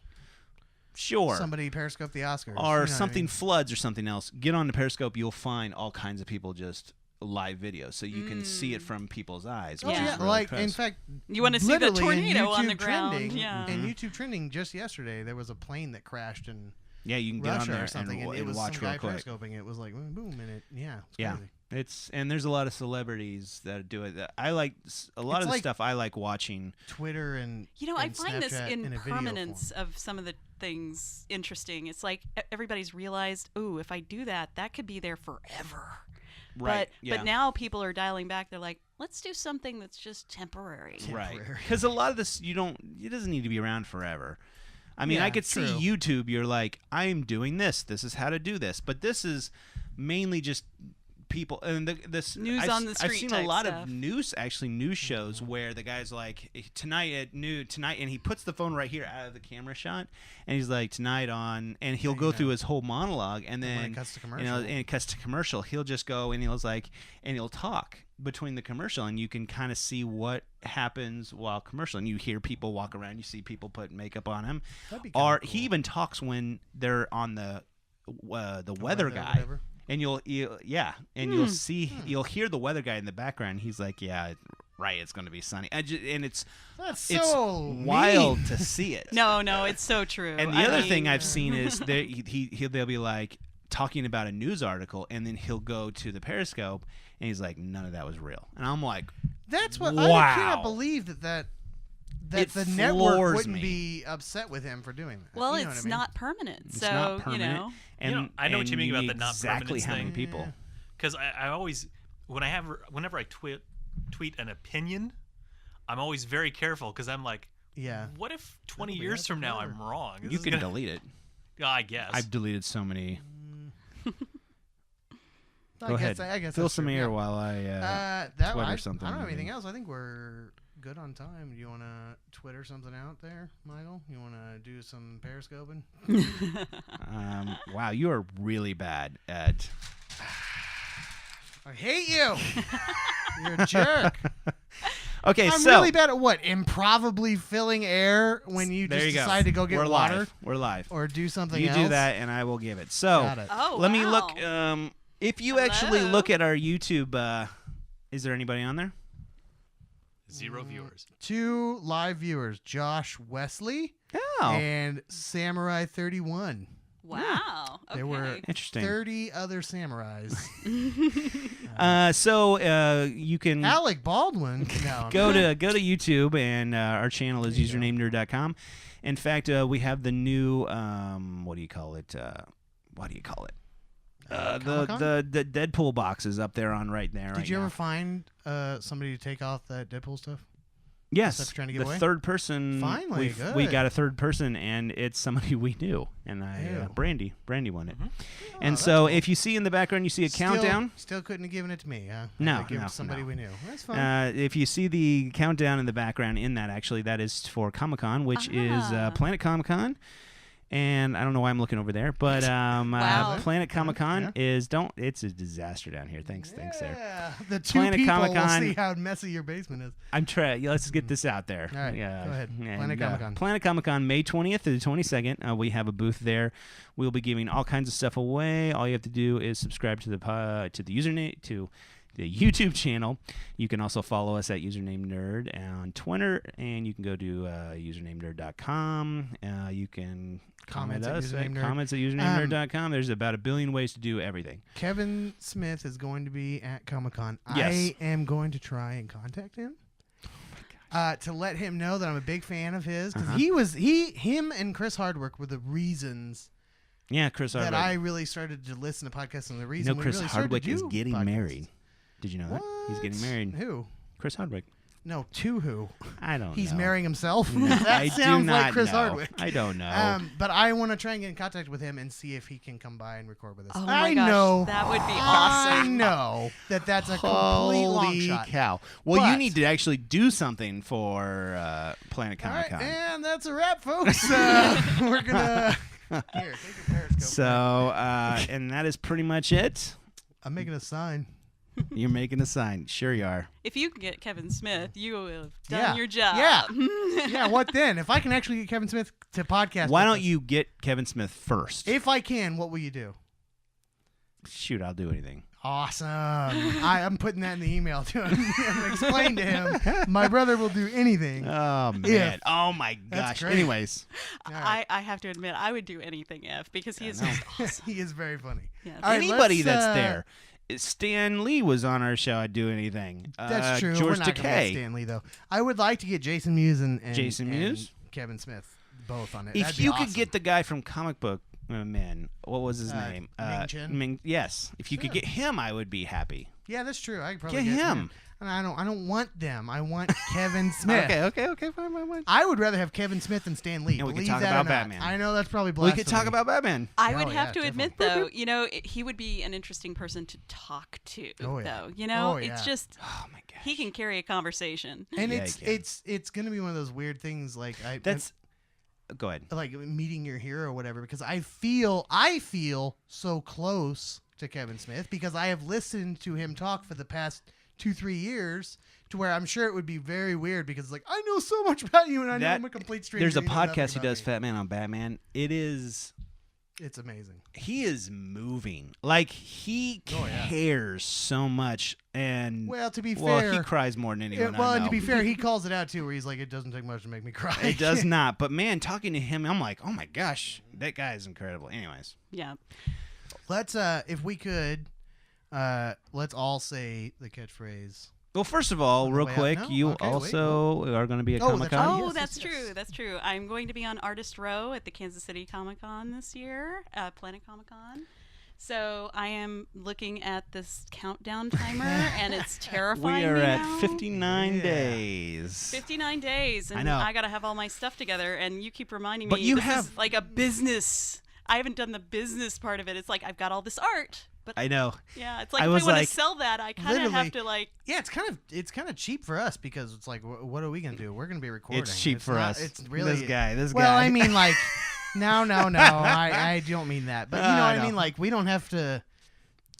Speaker 2: Sure.
Speaker 3: Somebody Periscope the Oscars. You know
Speaker 2: Or
Speaker 3: what I
Speaker 2: something
Speaker 3: mean?
Speaker 2: floods or something else. Get on the Periscope, you'll find all kinds of people just live video, so you can see it from people's eyes.
Speaker 3: Oh
Speaker 2: Which
Speaker 3: yeah,
Speaker 2: is really
Speaker 3: like in
Speaker 2: impressive.
Speaker 3: fact,
Speaker 4: You want to see the
Speaker 3: literally in
Speaker 4: tornado on the
Speaker 3: YouTube
Speaker 4: ground.
Speaker 3: trending,
Speaker 4: Yeah.
Speaker 3: In YouTube trending just yesterday, there was a plane that crashed in
Speaker 2: yeah, you can get on
Speaker 3: Russia
Speaker 2: there
Speaker 3: or something,
Speaker 2: and,
Speaker 3: and it
Speaker 2: and
Speaker 3: was
Speaker 2: watch
Speaker 3: some
Speaker 2: real
Speaker 3: guy
Speaker 2: quick.
Speaker 3: periscoping it. It was like boom, and it's
Speaker 2: Yeah,
Speaker 3: crazy.
Speaker 2: and there's a lot of celebrities that do it. I like a lot
Speaker 3: It's
Speaker 2: of the
Speaker 3: like-
Speaker 2: I like watching.
Speaker 3: Twitter and
Speaker 4: I
Speaker 3: and
Speaker 4: find this
Speaker 3: Snapchat in a video
Speaker 4: impermanence
Speaker 3: form.
Speaker 4: of some of the things interesting. It's like everybody's realized, oh, if I do that, that could be there forever.
Speaker 2: Right.
Speaker 4: But now people are dialing back. They're like, let's do something that's just temporary.
Speaker 2: Right.
Speaker 3: Temporary.
Speaker 2: Because a lot of this, it doesn't need to be around forever. I mean,
Speaker 3: Yeah,
Speaker 2: I could
Speaker 3: true.
Speaker 2: see YouTube. You're like, I'm doing this. This is how to do this. But this is mainly just people and this
Speaker 4: News on the
Speaker 2: I've
Speaker 4: street
Speaker 2: seen
Speaker 4: type
Speaker 2: a lot
Speaker 4: stuff.
Speaker 2: of news shows where the guy's like tonight, and he puts the phone right here out of the camera shot, and he's like tonight on, and he'll go through his whole monologue, and
Speaker 3: when
Speaker 2: then
Speaker 3: it cuts to
Speaker 2: and
Speaker 3: commercial.
Speaker 2: it cuts to commercial. He'll just go and he'll talk between the commercial, and you can kind of see what happens while commercial, and you hear people walk around, you see people put makeup on him,
Speaker 3: That'd be kinda
Speaker 2: or
Speaker 3: cool.
Speaker 2: he even talks when they're on the weather
Speaker 3: weather,
Speaker 2: guy.
Speaker 3: whatever.
Speaker 2: And you'll you'll hear the weather guy in the background. He's like, "Yeah, right, it's going to be sunny." And it's
Speaker 3: That's
Speaker 2: it's
Speaker 3: so
Speaker 2: wild
Speaker 3: mean.
Speaker 2: to see it.
Speaker 4: No, it's so true.
Speaker 2: And the
Speaker 4: I
Speaker 2: other
Speaker 4: mean,
Speaker 2: thing I've seen is they'll be like talking about a news article, and then he'll go to the Periscope, and he's like, "None of that was real." And I'm like,
Speaker 3: That's what
Speaker 2: Wow.
Speaker 3: I cannot believe that
Speaker 2: It
Speaker 3: the network
Speaker 2: floors
Speaker 3: wouldn't
Speaker 2: me.
Speaker 3: be upset with him for doing that.
Speaker 4: well,
Speaker 3: You know what
Speaker 4: it's
Speaker 3: I mean?
Speaker 4: not permanent.
Speaker 2: It's
Speaker 4: so,
Speaker 2: not permanent. And
Speaker 5: I know what you mean about
Speaker 2: need
Speaker 5: the not
Speaker 2: exactly
Speaker 5: permanence
Speaker 2: how many
Speaker 5: thing.
Speaker 2: people.
Speaker 5: Because I always, whenever I tweet an opinion, I'm always very careful because I'm like,
Speaker 3: Yeah.
Speaker 5: what if 20
Speaker 3: That'll be
Speaker 5: years
Speaker 3: up
Speaker 5: from now
Speaker 3: forever.
Speaker 5: I'm wrong? This
Speaker 2: You
Speaker 5: is
Speaker 2: can
Speaker 5: gonna-
Speaker 2: delete it.
Speaker 5: Yeah, I guess.
Speaker 2: I've deleted so many.
Speaker 3: I
Speaker 2: Go
Speaker 3: guess,
Speaker 2: ahead.
Speaker 3: I guess
Speaker 2: Fill
Speaker 3: that's
Speaker 2: some
Speaker 3: true,
Speaker 2: air
Speaker 3: yeah.
Speaker 2: while I.
Speaker 3: That
Speaker 2: Twitter
Speaker 3: I
Speaker 2: something
Speaker 3: don't have
Speaker 2: and
Speaker 3: anything
Speaker 2: then-
Speaker 3: else. I think we're good on time. Do you want to Twitter something out there, Michael? You want to do some periscoping?
Speaker 2: Wow, you are really bad at.
Speaker 3: I hate you. You're a jerk.
Speaker 2: Okay,
Speaker 3: I'm
Speaker 2: so
Speaker 3: really bad at what? Improbably filling air when you
Speaker 2: there
Speaker 3: just
Speaker 2: you go.
Speaker 3: decide to go get
Speaker 2: We're
Speaker 3: water
Speaker 2: live. We're live.
Speaker 3: or do something
Speaker 2: You
Speaker 3: else.
Speaker 2: do that, and I will give it. So
Speaker 3: Got it.
Speaker 4: Oh,
Speaker 2: let me
Speaker 4: wow.
Speaker 2: look. If you actually
Speaker 4: Hello?
Speaker 2: look at our YouTube, is there anybody on there?
Speaker 5: 0 viewers.
Speaker 3: 2 live viewers, Josh Wesley
Speaker 2: Oh,
Speaker 3: and Samurai 31.
Speaker 4: Wow. Okay.
Speaker 3: There were
Speaker 2: interesting.
Speaker 3: 30 other samurais.
Speaker 2: So you can
Speaker 3: Alec Baldwin. No,
Speaker 2: go to YouTube, and our channel is UsernameNerd.com. In fact, we have the new what do you call it?
Speaker 3: Comic-Con?
Speaker 2: The Deadpool box is up there on right there.
Speaker 3: Did
Speaker 2: right
Speaker 3: you
Speaker 2: now.
Speaker 3: ever find somebody to take off that Deadpool stuff?
Speaker 2: Yes,
Speaker 3: stuff you're trying to give
Speaker 2: the
Speaker 3: away?
Speaker 2: third person.
Speaker 3: Finally,
Speaker 2: we
Speaker 3: good.
Speaker 2: got a third person, and it's somebody we knew, and
Speaker 3: Ew.
Speaker 2: Brandy won it.
Speaker 3: Oh,
Speaker 2: And
Speaker 3: that's
Speaker 2: so,
Speaker 3: cool.
Speaker 2: if you see in the background, you see a countdown.
Speaker 3: Still couldn't have given it to me. Huh?
Speaker 2: No,
Speaker 3: Had to give it
Speaker 2: no,
Speaker 3: to somebody
Speaker 2: no.
Speaker 3: we knew. That's fine.
Speaker 2: If you see the countdown in the background, that is for Comic-Con, which is Planet Comic-Con. And I don't know why I'm looking over there, but
Speaker 4: Wow.
Speaker 2: Planet Comic-Con
Speaker 3: Yeah.
Speaker 2: it's a disaster down here. Thanks there.
Speaker 3: Yeah, the two
Speaker 2: Planet
Speaker 3: people will
Speaker 2: Comic-Con.
Speaker 3: see how messy your basement is.
Speaker 2: I'm trying. Let's get this out there.
Speaker 3: All right,
Speaker 2: Yeah.
Speaker 3: go ahead.
Speaker 2: And,
Speaker 3: Planet Comic-Con.
Speaker 2: Planet Comic-Con, May 20th to the 22nd. We have a booth there. We'll be giving all kinds of stuff away. All you have to do is subscribe to the username to the YouTube channel. You can also follow us at UsernameNerd on Twitter, and you can go to UsernameNerd.com. You can comment
Speaker 3: Comments at
Speaker 2: us
Speaker 3: UsernameNerd.
Speaker 2: comments at UsernameNerd.com. There's about a billion ways to do everything.
Speaker 3: Kevin Smith is going to be at Comic-Con.
Speaker 2: Yes.
Speaker 3: I am going to try and contact him. To let him know that I'm a big fan of his, because him and Chris Hardwick were the reasons
Speaker 2: Yeah, Chris
Speaker 3: that
Speaker 2: Hardwick.
Speaker 3: I really started to listen to podcasts, and the
Speaker 2: You
Speaker 3: reason
Speaker 2: know,
Speaker 3: we
Speaker 2: Chris
Speaker 3: really started to
Speaker 2: Hardwick is
Speaker 3: do
Speaker 2: getting
Speaker 3: podcasts.
Speaker 2: married. Did you know that? He's getting
Speaker 3: What?
Speaker 2: married.
Speaker 3: Who?
Speaker 2: Chris Hardwick.
Speaker 3: No, to who?
Speaker 2: I don't know.
Speaker 3: He's marrying himself.
Speaker 2: No,
Speaker 3: that
Speaker 2: I
Speaker 3: sounds
Speaker 2: do
Speaker 3: like
Speaker 2: not
Speaker 3: Chris
Speaker 2: know.
Speaker 3: Hardwick.
Speaker 2: I don't know.
Speaker 3: But I want to try and get in contact with him and see if he can come by and record with us.
Speaker 4: Oh my
Speaker 3: I
Speaker 4: gosh,
Speaker 3: know.
Speaker 4: that would be
Speaker 3: I
Speaker 4: awesome.
Speaker 3: know that's a complete long
Speaker 2: Holy
Speaker 3: shot.
Speaker 2: cow. Well, you
Speaker 3: But-
Speaker 2: need to actually do something for Planet
Speaker 3: All right,
Speaker 2: Comic-Con.
Speaker 3: and that's a wrap, folks. We're gonna here take your Periscope.
Speaker 2: So, and that is pretty much it.
Speaker 3: I'm making a sign.
Speaker 2: You're making a sign. Sure you are.
Speaker 4: If you can get Kevin Smith, you have done
Speaker 3: Yeah.
Speaker 4: your job.
Speaker 3: Yeah. Yeah. What then? If I can actually get Kevin Smith to podcast,
Speaker 2: Why
Speaker 3: with
Speaker 2: don't
Speaker 3: us,
Speaker 2: you get Kevin Smith first?
Speaker 3: If I can, what will you do?
Speaker 2: Shoot, I'll do anything.
Speaker 3: Awesome. I'm putting that in the email to him. Explain to him. My brother will do anything.
Speaker 2: Oh, man.
Speaker 3: If.
Speaker 2: Oh, my
Speaker 3: That's
Speaker 2: gosh.
Speaker 3: great.
Speaker 2: Anyways.
Speaker 3: All right.
Speaker 4: I have to admit, I would do anything if, because he is just awesome.
Speaker 3: He is very funny.
Speaker 4: Yes.
Speaker 3: All right,
Speaker 2: Anybody
Speaker 3: let's,
Speaker 2: that's there. Stan Lee was on our show. I'd do anything.
Speaker 3: That's true.
Speaker 2: George
Speaker 3: We're not gonna get
Speaker 2: Takei.
Speaker 3: Stan Lee though. I would like to get Jason Mewes and
Speaker 2: Jason Mewes?
Speaker 3: and Kevin Smith both on it.
Speaker 2: If
Speaker 3: That'd be
Speaker 2: you
Speaker 3: awesome.
Speaker 2: could get the guy from Comic Book Man, what was his name?
Speaker 3: Ming Chen?
Speaker 2: Yes. If you could
Speaker 3: Sure.
Speaker 2: get him, I would be happy.
Speaker 3: Yeah, that's true. I could probably
Speaker 2: Get
Speaker 3: get
Speaker 2: him.
Speaker 3: And I don't want them. I want Kevin Smith.
Speaker 2: Okay, fine.
Speaker 3: I would rather have Kevin Smith than Stan Lee.
Speaker 2: And we could
Speaker 3: Believe
Speaker 2: talk
Speaker 3: that
Speaker 2: about
Speaker 3: or not.
Speaker 2: Batman.
Speaker 3: I know that's probably
Speaker 2: We
Speaker 3: blasphemy.
Speaker 2: could talk about Batman.
Speaker 4: I
Speaker 3: Oh,
Speaker 4: would have
Speaker 3: yeah,
Speaker 4: to admit,
Speaker 3: definitely.
Speaker 4: though, he would be an interesting person to talk to,
Speaker 3: Oh, yeah.
Speaker 4: though.
Speaker 3: Oh, yeah.
Speaker 4: It's just,
Speaker 2: Oh my gosh.
Speaker 4: he can carry a conversation.
Speaker 3: And
Speaker 2: Yeah, he can.
Speaker 3: it's gonna be one of those weird things like
Speaker 2: Go ahead.
Speaker 3: like meeting your hero or whatever, because I feel so close to Kevin Smith because I have listened to him talk for the past 2-3 years, to where I'm sure it would be very weird because like I know so much about you and I know I'm a complete stranger.
Speaker 2: There's a
Speaker 3: you know nothing
Speaker 2: podcast he
Speaker 3: about
Speaker 2: does,
Speaker 3: me.
Speaker 2: Fat Man on Batman.
Speaker 3: It's amazing.
Speaker 2: He is moving. Like he
Speaker 3: Oh, yeah.
Speaker 2: cares so much, and
Speaker 3: Well, to be
Speaker 2: well,
Speaker 3: fair,
Speaker 2: he cries more than anyone I
Speaker 3: and
Speaker 2: know.
Speaker 3: to be fair, he calls it out too, where he's like, "It doesn't take much to make me cry."
Speaker 2: It does not. But man, talking to him, I'm like, oh my gosh, that guy is incredible. Anyways,
Speaker 4: Yeah.
Speaker 3: Let's if we could, let's all say the catchphrase.
Speaker 2: well, first of all,
Speaker 3: On the
Speaker 2: real
Speaker 3: way out?
Speaker 2: quick,
Speaker 3: No?
Speaker 2: you
Speaker 3: Okay, wait,
Speaker 2: also are going to be at
Speaker 3: Oh,
Speaker 2: Comic
Speaker 3: that's right.
Speaker 2: Con.
Speaker 4: Oh,
Speaker 3: Yes,
Speaker 4: that's
Speaker 3: yes,
Speaker 4: true.
Speaker 3: yes.
Speaker 4: That's true. I'm going to be on Artist Row at the Kansas City Comic Con this year, Planet Comic Con. So I am looking at this countdown timer, and it's terrifying.
Speaker 2: We are
Speaker 4: me
Speaker 2: at
Speaker 4: now.
Speaker 2: 59
Speaker 3: Yeah.
Speaker 2: days.
Speaker 4: 59 days, and
Speaker 2: I know.
Speaker 4: I got to have all my stuff together. And you keep reminding
Speaker 2: But
Speaker 4: me,
Speaker 2: you
Speaker 4: this
Speaker 2: have-
Speaker 4: is like a business. I haven't done the business part of it. It's like I've got all this art, but
Speaker 2: I know.
Speaker 4: yeah, it's like
Speaker 2: I
Speaker 4: if
Speaker 2: was
Speaker 4: I want
Speaker 2: like-
Speaker 4: to sell that, I kind of
Speaker 3: Literally.
Speaker 4: have to like.
Speaker 3: Yeah, it's kind of cheap for us because it's like, what are we gonna do? We're gonna be recording.
Speaker 2: It's cheap for
Speaker 3: not-
Speaker 2: us.
Speaker 3: It's really
Speaker 2: this guy.
Speaker 3: Well, I mean, like, no. I don't mean that, but you know
Speaker 2: I
Speaker 3: what I
Speaker 2: know.
Speaker 3: mean. Like, we don't have to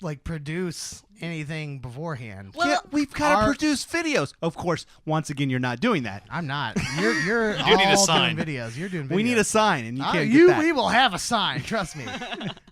Speaker 3: like produce anything beforehand.
Speaker 2: Well, yeah, we've got to
Speaker 3: our-
Speaker 2: produce videos. Of course, once again, you're not doing that.
Speaker 3: I'm not. You're
Speaker 5: do need a
Speaker 3: all
Speaker 5: sign.
Speaker 3: doing videos. You're doing videos.
Speaker 2: We need a sign, and you can't
Speaker 3: we
Speaker 2: get that.
Speaker 3: will have a sign. Trust me.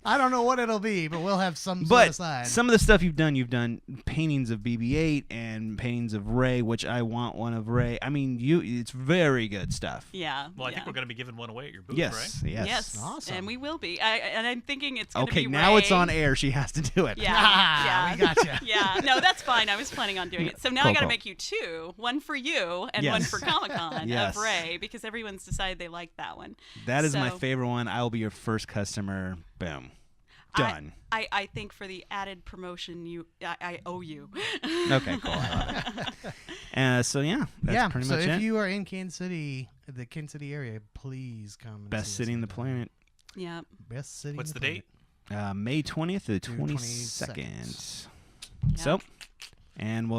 Speaker 3: I don't know what it'll be, but we'll have some sort
Speaker 2: But
Speaker 3: of sign.
Speaker 2: some of the stuff you've done paintings of BB-8 and paintings of Ray, which I want one of Ray. I mean, it's very good stuff.
Speaker 4: Yeah.
Speaker 5: Well, I
Speaker 4: yeah.
Speaker 5: think we're going to be giving one away at your booth,
Speaker 2: Yes,
Speaker 5: right?
Speaker 2: yes.
Speaker 4: Yes,
Speaker 3: Awesome.
Speaker 4: and we will be. And I'm thinking it's going to
Speaker 2: Okay,
Speaker 4: be
Speaker 2: now it's
Speaker 4: Ray.
Speaker 2: on air. She has to do it.
Speaker 4: Yeah,
Speaker 3: Ah,
Speaker 4: yeah,
Speaker 3: we gotcha.
Speaker 4: yeah. No, that's fine. I was planning on doing it. So now
Speaker 2: Cool,
Speaker 4: I got to
Speaker 2: cool.
Speaker 4: make you two: one for you and
Speaker 2: Yes.
Speaker 4: one for Comic Con
Speaker 2: Yes.
Speaker 4: of Ray, because everyone's decided they like that one.
Speaker 2: That is my
Speaker 4: So-
Speaker 2: favorite one. I will be your first customer. Boom. Done.
Speaker 4: I think for the added promotion, I owe you.
Speaker 2: Okay, cool. I love it. So yeah, that's pretty
Speaker 3: so
Speaker 2: much
Speaker 3: if
Speaker 2: it.
Speaker 3: you are in Kansas City, the Kansas City area, please come. And
Speaker 2: Best
Speaker 3: see
Speaker 2: city
Speaker 3: us
Speaker 2: in the
Speaker 3: sometime.
Speaker 2: planet.
Speaker 4: Yeah.
Speaker 3: Best city.
Speaker 5: What's
Speaker 3: in
Speaker 5: the
Speaker 3: the
Speaker 5: date?
Speaker 2: May 20th to the
Speaker 3: Through
Speaker 2: 22nd.
Speaker 4: Yeah.
Speaker 2: So, and you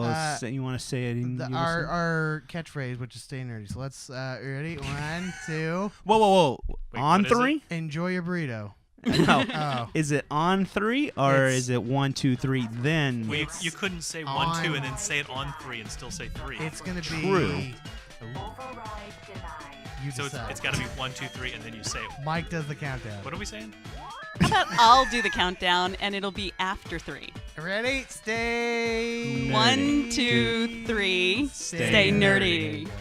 Speaker 2: want to say it in unison?
Speaker 3: Our catchphrase, which is "Stay nerdy." So let's ready? 1, 2.
Speaker 2: Whoa!
Speaker 5: Wait,
Speaker 2: On
Speaker 5: what is it?
Speaker 2: 3?
Speaker 3: Enjoy your burrito.
Speaker 2: No.
Speaker 3: Oh.
Speaker 2: Is it on 3 or
Speaker 3: It's-
Speaker 2: is it 1, 2, 3? Then
Speaker 5: Well, you couldn't say 1, 2,
Speaker 3: on-
Speaker 5: and then say it on 3 and still say 3.
Speaker 3: It's gonna be
Speaker 2: True.
Speaker 1: Override denied.
Speaker 3: You
Speaker 5: So
Speaker 3: decide.
Speaker 5: it's got to be 1, 2, 3, and then you say it.
Speaker 3: Mike does the countdown.
Speaker 5: What are we saying?
Speaker 4: How about I'll do the countdown and it'll be after 3.
Speaker 3: Ready? Stay.
Speaker 2: Nerdy.
Speaker 4: 1, 2, 3.
Speaker 2: Stay
Speaker 4: Stay
Speaker 2: nerdy.
Speaker 3: There
Speaker 4: nerdy.
Speaker 3: you go.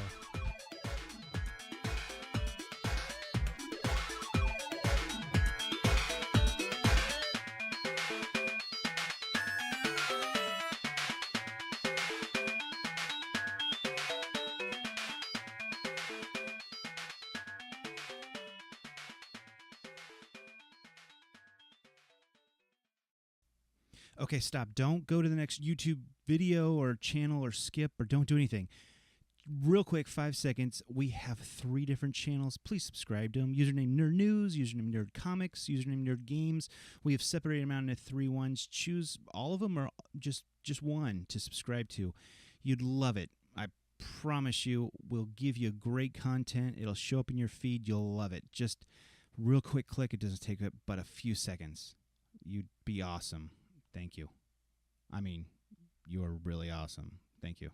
Speaker 2: Okay, stop. Don't go to the next YouTube video or channel or skip or don't do anything. Real quick, 5 seconds. We have 3 different channels. Please subscribe to them. Username Nerd News, Username Nerd Comics, Username Nerd Games. We have separated them out into 3 ones. Choose all of them or just one to subscribe to. You'd love it. I promise you, we'll give you great content. It'll show up in your feed. You'll love it. Just real quick click. It doesn't take but a few seconds. You'd be awesome. Thank you. I mean, you are really awesome. Thank you.